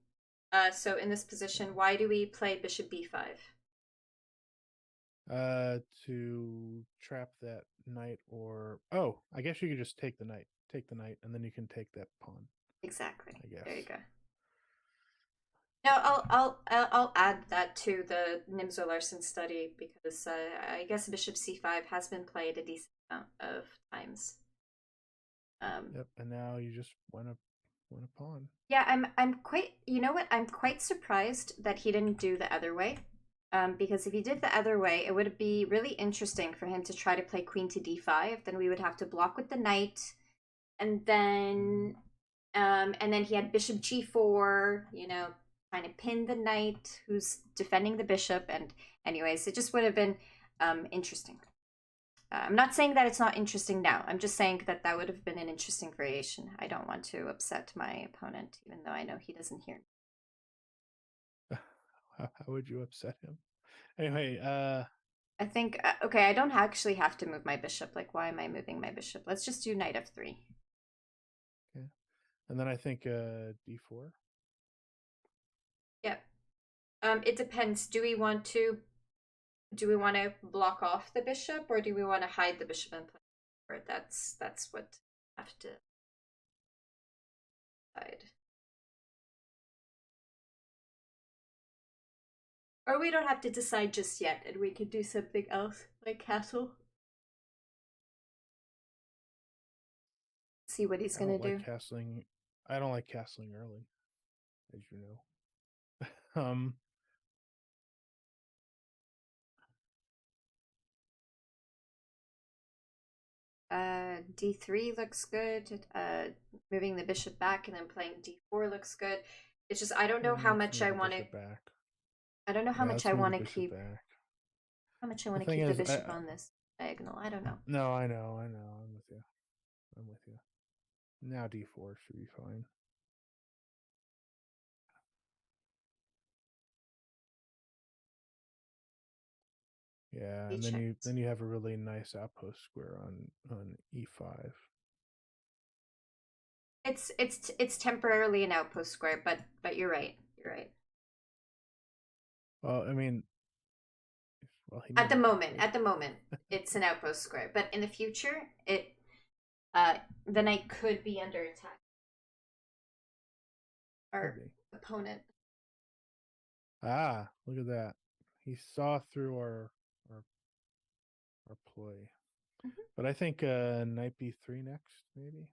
So in this position, why do we play bishop b5? To trap that knight, or oh, I guess you could just take the knight. Take the knight, and then you can take that pawn. Exactly. I guess. There you go. Now I'll add that to the Nimzo-Larsen study because I guess bishop c5 has been played a decent amount of times. Yep. And now you just win a pawn. Yeah, I'm quite. You know what? I'm quite surprised that he didn't do the other way. Because if he did the other way, it would be really interesting for him to try to play queen to d5. Then we would have to block with the knight, and then he had bishop g4. You know, trying to pin the knight who's defending the bishop. And anyways, it just would have been interesting. I'm not saying that it's not interesting now. I'm just saying that that would have been an interesting variation. I don't want to upset my opponent, even though I know he doesn't hear me. How would you upset him? Anyway, I think, okay, I don't actually have to move my bishop. Like, why am I moving my bishop? Let's just do knight f3. okay. And then I think d4. Yep. It depends. Do we want to block off the bishop, or do we want to hide the bishop and play forward? That's what I have to decide. Or we don't have to decide just yet, and we could do something else, like castle. See what he's I gonna don't do. like castling. I don't like castling early, as you know. D3 looks good. Moving the bishop back and then playing D4 looks good. It's just I don't know how Let's much move I the want to. bishop back. I don't know how Yeah, much let's I move the want to bishop keep. back. How much I The want to thing keep the is, bishop on this diagonal. I don't know. no, I know. I'm with you. I'm with you. Now d4 should be fine. Yeah, He and checked. then you have a really nice outpost square on e5. It's temporarily an outpost square, but you're right. You're right. Well, I mean, well, he At made the it look moment, good. at the moment, it's an outpost square. But in the future, the knight could be under attack. Could Our be. opponent. Ah, look at that. He saw through our our play. Mhm. But I think knight b3 next, maybe,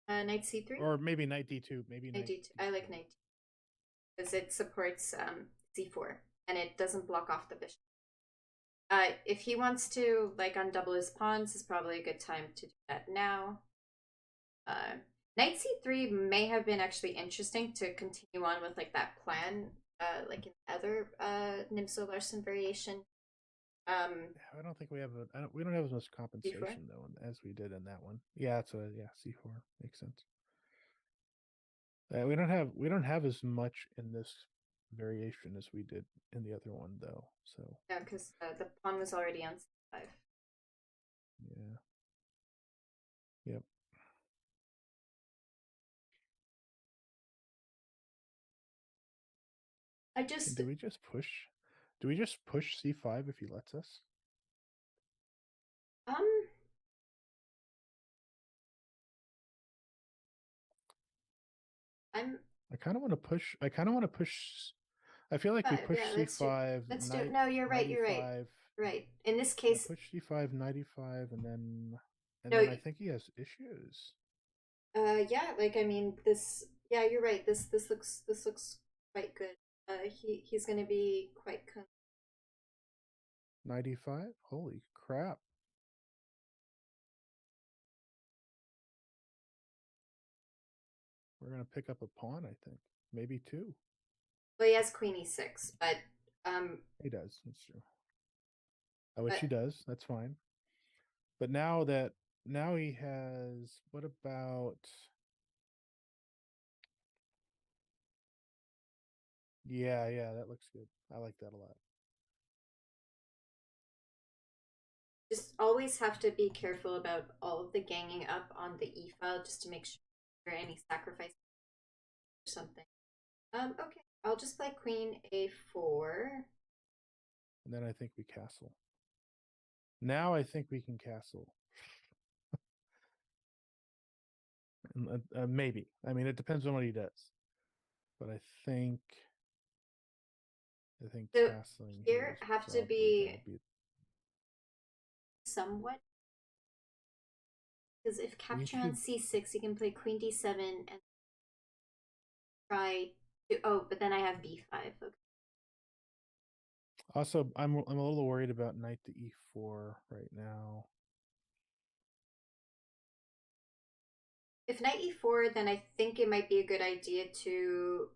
Knight c3. or maybe knight d2. Maybe Knight knight d2. I d2. like knight because it supports c4 and it doesn't block off the bishop. If he wants to like undouble his pawns, is probably a good time to do that now. Uh, Knight c3 may have been actually interesting to continue on with like that plan, like in the other Nimzo-Larsen variation. I don't think we have we don't have as much C4. compensation though as we did in that one. Yeah, it's a yeah c4 makes sense. We don't have as much in this variation as we did in the other one though. So Yeah, because the pawn was already on c5. yeah, yep. I just Do we just push? Do we just push c5 if he lets us? um I'm I kind of want to push. I kind of want to push. I feel like we push yeah, c5, let's do it. knight No, you're right, you're right. 95. Right. In this Yeah, case, push c5, 95, and no, then I think he has issues. yeah, like I mean this yeah, you're right. This looks quite good. He's gonna be quite 95. Holy crap! We're gonna pick up a pawn. I think maybe two. well, he has queen e6, but um He does. That's true. Which but he does. That's fine. But now he has. What about? Yeah, that looks good. I like that a lot. just always have to be careful about all of the ganging up on the e file just to make sure there are any sacrifice or something. Okay, I'll just play queen a4. And then I think we castle. Now I think we can castle. Maybe. I mean, it depends on what he does. But I think So castling here here is have to probably going to be be. somewhat because if We capture on should c6, you can play queen d7 and try to. Oh, but then I have b5. Okay. also. I'm a little worried about knight to e4 right now. If knight e4, then I think it might be a good idea to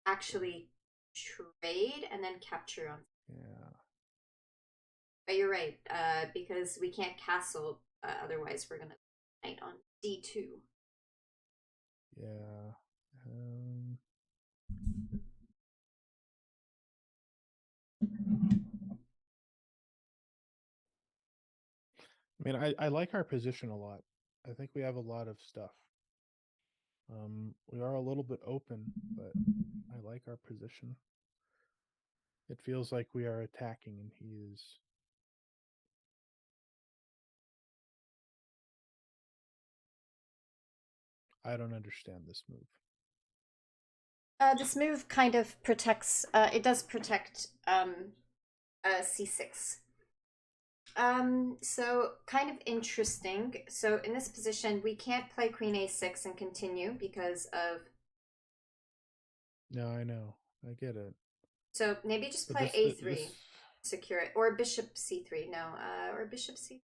actually trade and then capture on. Yeah. But you're right, because we can't castle. Otherwise, we're gonna knight on d2. Yeah. I mean, I like our position a lot. I think we have a lot of stuff. We are a little bit open, but I like our position. It feels like we are attacking, and he is. I don't understand this move. This move kind of protects. It does protect c6. So kind of interesting. So in this position, we can't play queen a6 and continue because of. No, I know. I get it. So maybe just But play a3, secure it, or bishop c3. No, or bishop c.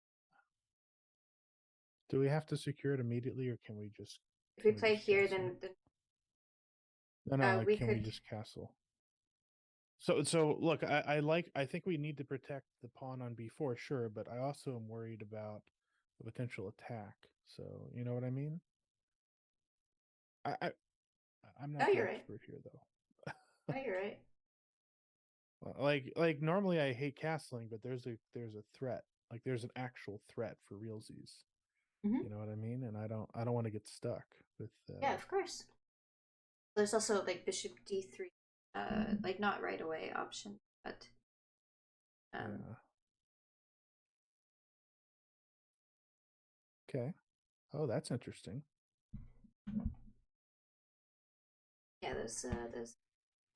do we have to secure it immediately, or can we just If we play here, then No, we can we could. just castle? So look, I think we need to protect the pawn on b4, sure, but I also am worried about the potential attack. So you know what I mean? I I'm Oh, not the you're right. expert here though. Oh, you're right. Like normally I hate castling, but there's a threat. Like there's an actual threat for realsies. Mm-hmm. You know what I mean? And I don't want to get stuck with Yeah, of course. There's also like bishop d3, like not right away option, but yeah. Okay. Oh, that's interesting. yeah, those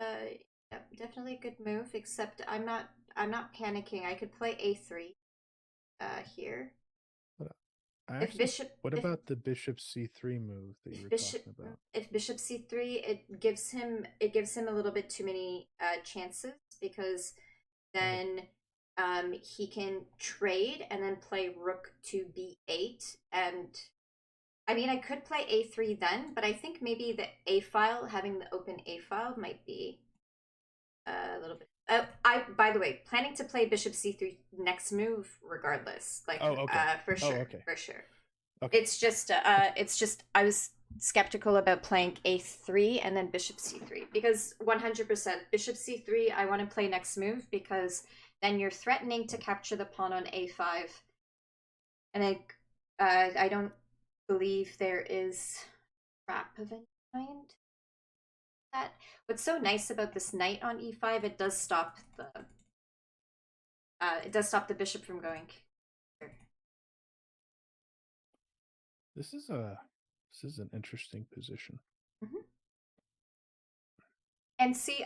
yeah, definitely a good move. Except I'm not panicking. I could play a3 here. But If actually, bishop what about the bishop c3 move that you if were bishop talking about? if bishop c3, it gives him a little bit too many chances because Right. then he can trade and then play rook to b8. And I mean, I could play a3 then, but I think maybe the a file, having the open a file, might be a little bit. I, by the way, planning to play bishop c3 next move, regardless. Like, Oh, okay. for Oh, sure, okay. for sure. Okay. It's just I was skeptical about playing a3 and then bishop c3 because 100% bishop c3 I want to play next move because then you're threatening to Right. capture the pawn on a5, and I don't believe there is trap of any kind. that. What's so nice about this knight on e5, it does stop the bishop from going here. This is an interesting position. Mm-hmm. And see,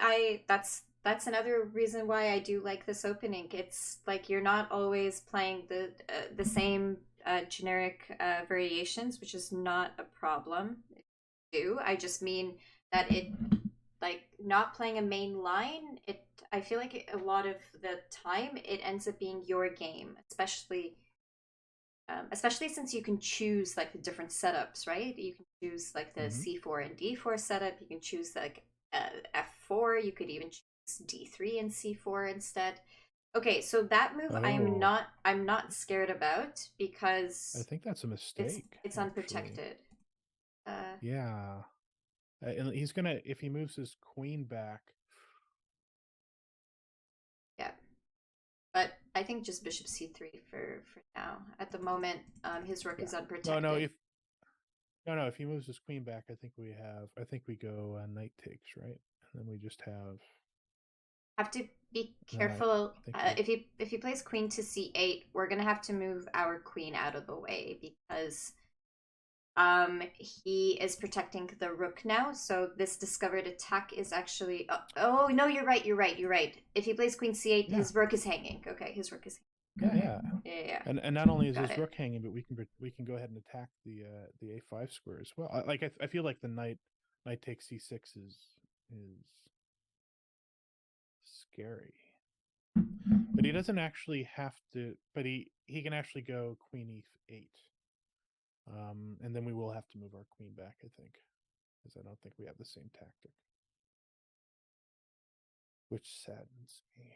that's another reason why I do like this opening. It's like you're not always playing the same generic variations, which is not a problem. I just mean that it like not playing a main line. I feel like a lot of the time it ends up being your game, especially since you can choose like the different setups, right? You can choose like the c4 and d4 setup. You can choose like f4. You could even choose d3 and c4 instead. Okay, so that move I'm not scared about because I think that's a mistake. It's unprotected. Yeah. And he's gonna, if he moves his queen back. Yeah. But I think just bishop c3 for now. At the moment, his rook is unprotected. If he moves his queen back, I think we go knight takes, right? And then we just have to be careful. If he plays queen to c8, we're gonna have to move our queen out of the way because he is protecting the rook now. So this discovered attack is actually. Oh no, you're right. If he plays queen c8, his rook is hanging. Okay, his rook is hanging. Yeah. And not only is his rook hanging, but we can go ahead and attack the a5 square as well. I feel like the knight takes c6 is scary. But he doesn't actually have to. But he can actually go queen e8. And then we will have to move our queen back, I think, because I don't think we have the same tactic, which saddens me.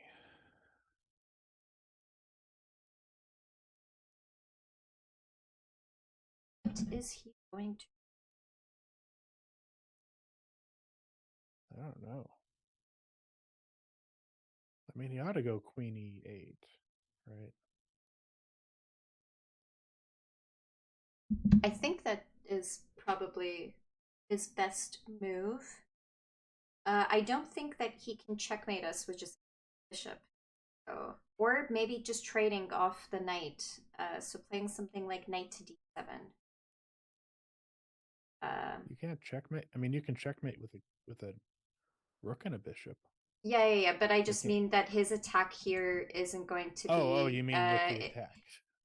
What is he going to? I don't know. I mean, he ought to go queen e8, right? I think that is probably his best move. I don't think that he can checkmate us with just bishop. So, or maybe just trading off the knight. So playing something like knight to d7. You can't checkmate. I mean, you can checkmate with a rook and a bishop. Yeah. But I just mean that his attack here isn't going to be. Oh, you mean with the attack?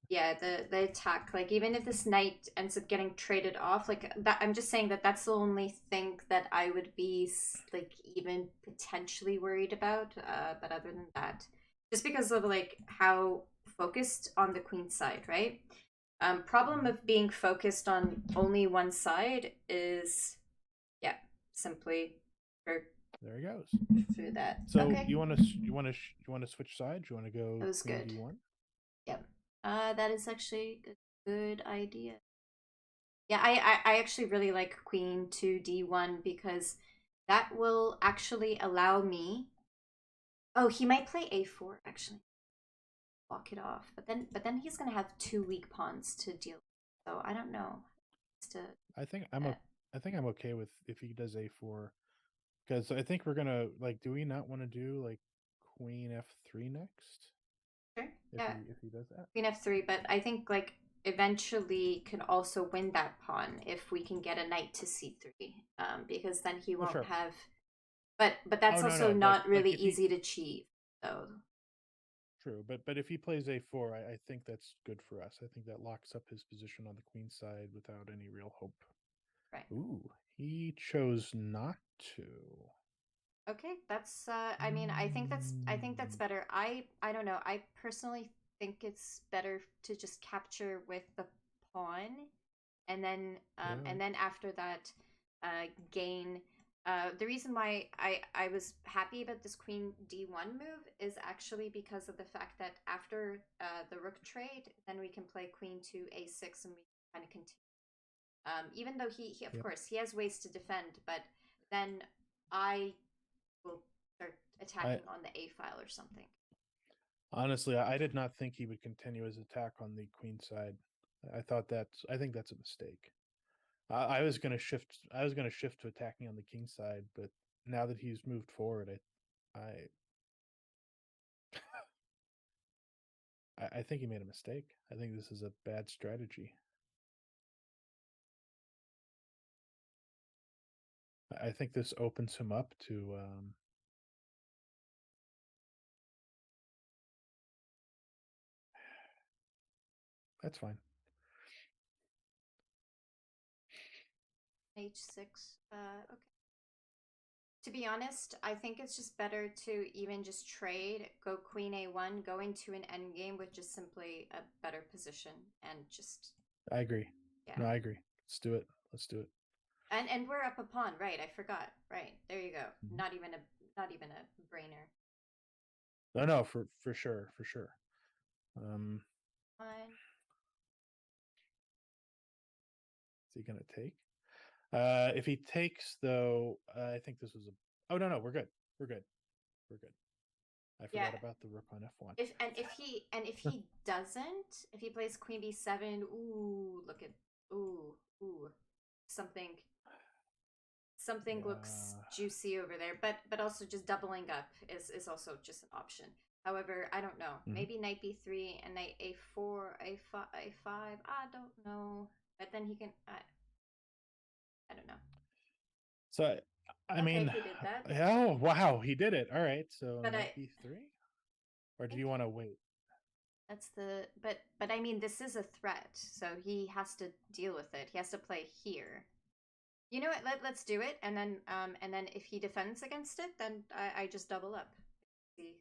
Yeah, the attack. Like even if this knight ends up getting traded off, like that, I'm just saying that that's the only thing that I would be like even potentially worried about. But other than that, just because of like how focused on the queen side, right? Problem of being focused on only one side is, yeah, simply for. There he goes. Through that. So okay. you want to switch sides? You want to go queen d1? Yep. That is actually a good idea. Yeah, I actually really like queen to d1 because that will actually allow me. Oh, he might play a4 actually. Block it off, but then he's gonna have two weak pawns to deal with. So I don't know. I think I'm okay with if he does a4, because I think we're gonna like. Do we not want to do like queen f3 next? Sure. If he does that. Queen f3, but I think like eventually can also win that pawn if we can get a knight to c3, because then he won't have. But that's not really easy to achieve, though. True, but if he plays a4, I think that's good for us. I think that locks up his position on the queen side without any real hope. Right. Ooh, he chose not to. Okay, that's. I mean, I think that's better. I don't know. I personally think it's better to just capture with the pawn, and then after that, gain. The reason why I was happy about this queen d1 move is actually because of the fact that after the rook trade, then we can play queen to a6 and we kind of continue. Even though he of course he has ways to defend, but then I will start attacking on the a file or something. Honestly, I did not think he would continue his attack on the queen side. I think that's a mistake. I was going to shift to attacking on the king side, but now that he's moved forward, I think he made a mistake. I think this is a bad strategy. I think this opens him up to that's fine. H6. Okay. To be honest, I think it's just better to even just trade, go queen a1, go into an endgame with just simply a better position, and just I agree. yeah. No, I agree. Let's do it. Let's do it. And we're up a pawn, right? I forgot. Right there you go. Mm-hmm. Not even a brainer. No, for sure, for sure. Fine. Is he gonna take? If he takes, though, I think this was a. Oh no, we're good. We're good. We're good. I Yeah. forgot about the rook on f1. If he doesn't, if he plays queen b7, ooh, look at ooh something Yeah. looks juicy over there, but also just doubling up is also just an option. However, I don't know. Mm-hmm. Maybe knight b3 and knight a4, a5, a5. I don't know. But then he can. I don't know. So I mean, he did that. oh wow, he did it. All right, so But knight b3, or do you want to wait? That's the but I mean this is a threat, so he has to deal with it. He has to play here. You know what? Let's do it, and then if he defends against it, then I just double up. See,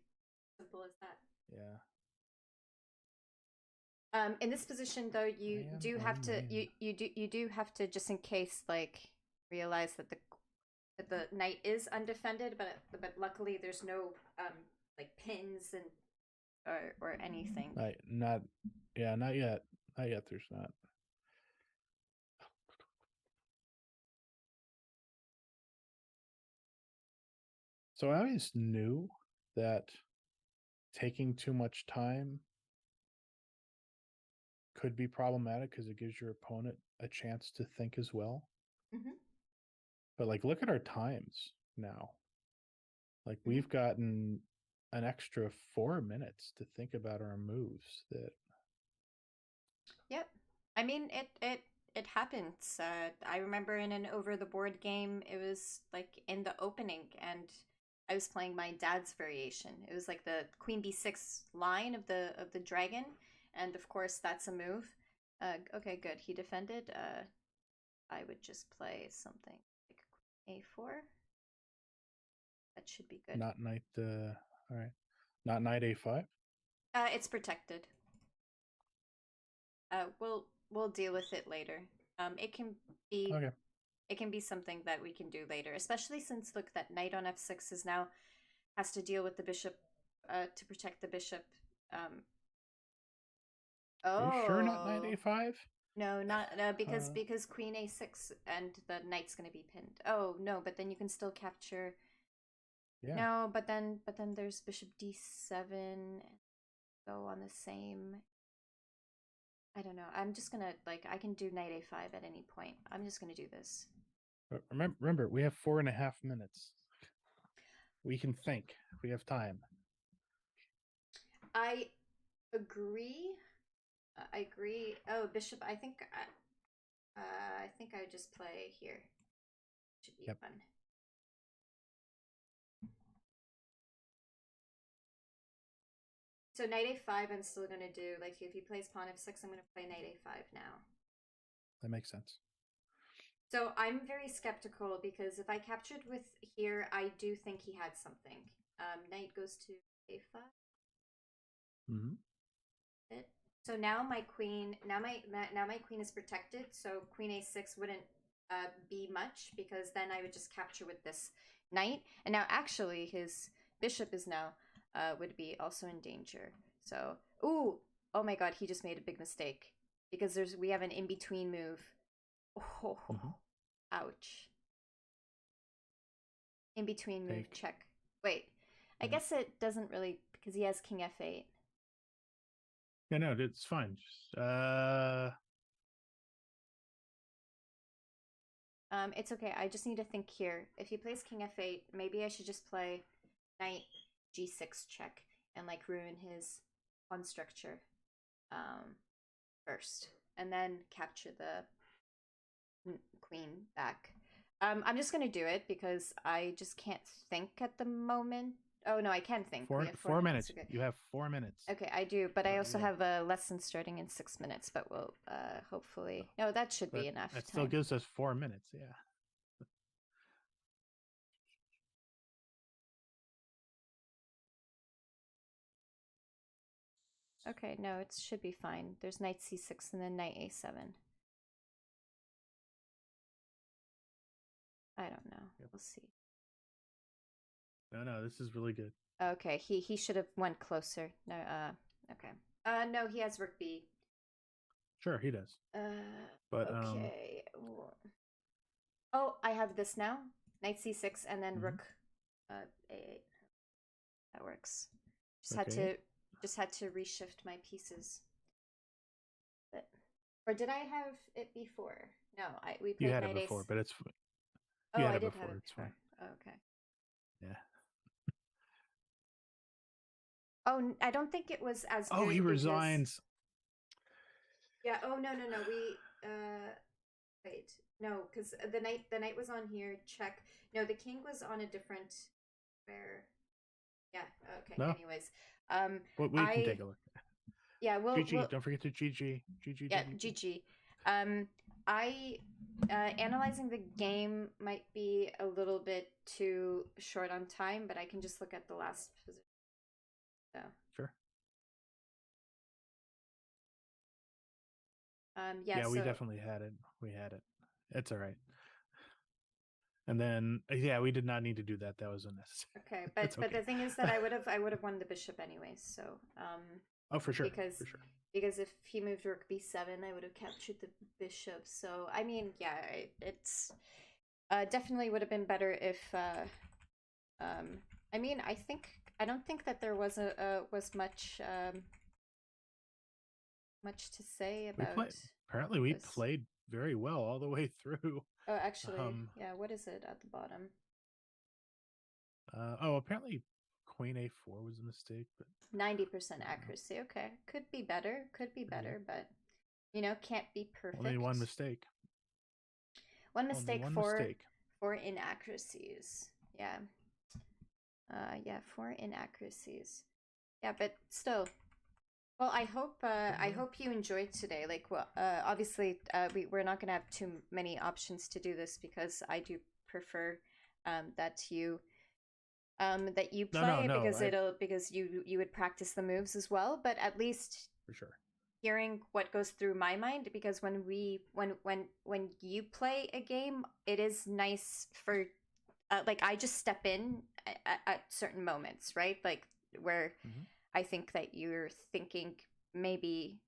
simple as that. Yeah. In this position though, you do have to you do have to, just in case, like, realize that the knight is undefended, but luckily there's no like pins and or anything. Not yet. Not yet. There's not. So I always knew that taking too much time could be problematic because it gives your opponent a chance to think as well. Mm-hmm. But like, look at our times now. Like, Mm-hmm. we've gotten an extra 4 minutes to think about our moves. That. Yep. I mean, it happens. I remember in an over the board game, it was like in the opening, and I was playing my dad's variation. It was like the queen b6 line of the dragon, and of course that's a move. Okay, good. He defended. I would just play something like a4. That should be good. Not knight. All right. Not knight a5. It's protected. We'll deal with it later. It can be Okay. It can be something that we can do later, especially since, look, that knight on f6 is now has to deal with the bishop to protect the bishop. Are you sure not knight Oh a5? no, not because queen a6 and the knight's going to be pinned. Oh no, but then you can still capture. Yeah. No, but then there's bishop d7. Go on the same. I don't know. I'm just gonna, like, I can do knight a5 at any point. I'm just gonna do this. But remember, we have 4.5 minutes. We can think. We have time. I agree. I agree. Oh, bishop. I think I would just play here. Should be fun. So knight a5, I'm still gonna do, like, if he plays pawn f6, I'm gonna play knight a5 now. That makes sense. So I'm very skeptical because if I captured with here, I do think he had something. Knight goes to a5. Mm-hmm. So now my queen, now my queen is protected. So queen a6 wouldn't be much, because then I would just capture with this knight. And now actually his bishop is now would be also in danger. So oh my god, he just made a big mistake, because we have an in between move. Oh, ouch. In between move. Check. Wait, I guess it doesn't really, because he has king f8. Yeah, no, it's fine. Just, It's okay. I just need to think here. If he plays king f8, maybe I should just play knight g6 check and like ruin his pawn structure first, and then capture the queen back. I'm just gonna do it because I just can't think at the moment. Oh no, I can think. We have 4 minutes. Okay. You have 4 minutes. Okay, I do, but I also have a lesson starting in 6 minutes. But we'll hopefully. No, that should be enough. That still gives us 4 minutes. Yeah. Okay, no, it should be fine. There's knight c6 and then knight a7. I don't know. Yep. We'll see. No, this is really good. Okay, he should have went closer. No, okay. No, he has rook b. Sure, he does. But okay. Oh, I have this now. Knight c6 and then rook a8. That works. Just had to reshift my pieces. But, or did I have it before? No, we played. You had it before, but it's. You had it before. It's fine. Oh, okay. Yeah. Oh, I don't think it was as. Oh, he resigns. Yeah. Oh no. We wait. No, because the knight was on here. Check. No, the king was on a different. Where? Yeah. Okay. No. Anyways, we can take a look. Yeah. GG. Don't forget to GG. GG. Yeah. GG. Analyzing the game might be a little bit too short on time, but I can just look at the last position. So. Sure. Yeah, we definitely had it. We had it. It's all right. And then we did not need to do that. That was unnecessary. Okay, but the thing is that I would have won the bishop anyways. So oh, for sure. Because if he moved rook b7, I would have captured the bishop. So I mean, yeah, it's definitely would have been better if I mean, I don't think that there was was much much to say about. Apparently, we played very well all the way through. Oh, actually, yeah. What is it at the bottom? Apparently, queen a4 was a mistake, but 90% accuracy. Okay, could be better. Could be better, but you know, can't be perfect. Only one mistake. One mistake for inaccuracies. Yeah. Yeah, 4 inaccuracies. Yeah, but still. Well, I hope you enjoyed today. Like, well, obviously, we're not gonna have too many options to do this because I do prefer that you play because you would practice the moves as well. But at least for sure, hearing what goes through my mind, because when you play a game, it is nice for like I just step in at certain moments, right? Like where. I think that you're thinking maybe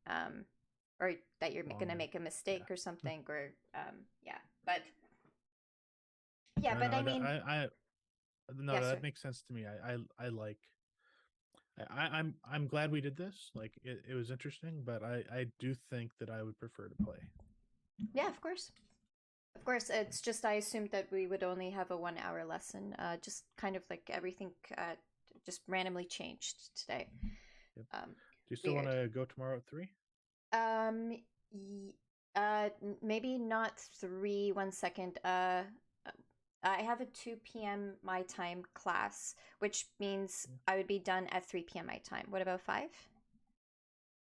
or that you're going to make a mistake or something or but I mean that makes sense to me. I like I'm glad we did this. Like it was interesting, but I do think that I would prefer to play. Yeah, of course. Of course, it's just I assumed that we would only have a 1 hour lesson. Just kind of like everything just randomly changed today. Yep. Do you still want to go tomorrow at 3? Maybe not 3. 1 second. I have a 2 p.m. my time class, which means I would be done at 3 p.m. my time. What about 5?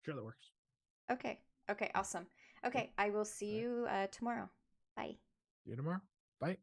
Sure, that works. Okay, awesome. Okay, I will see you tomorrow. Bye. See you tomorrow. Bye.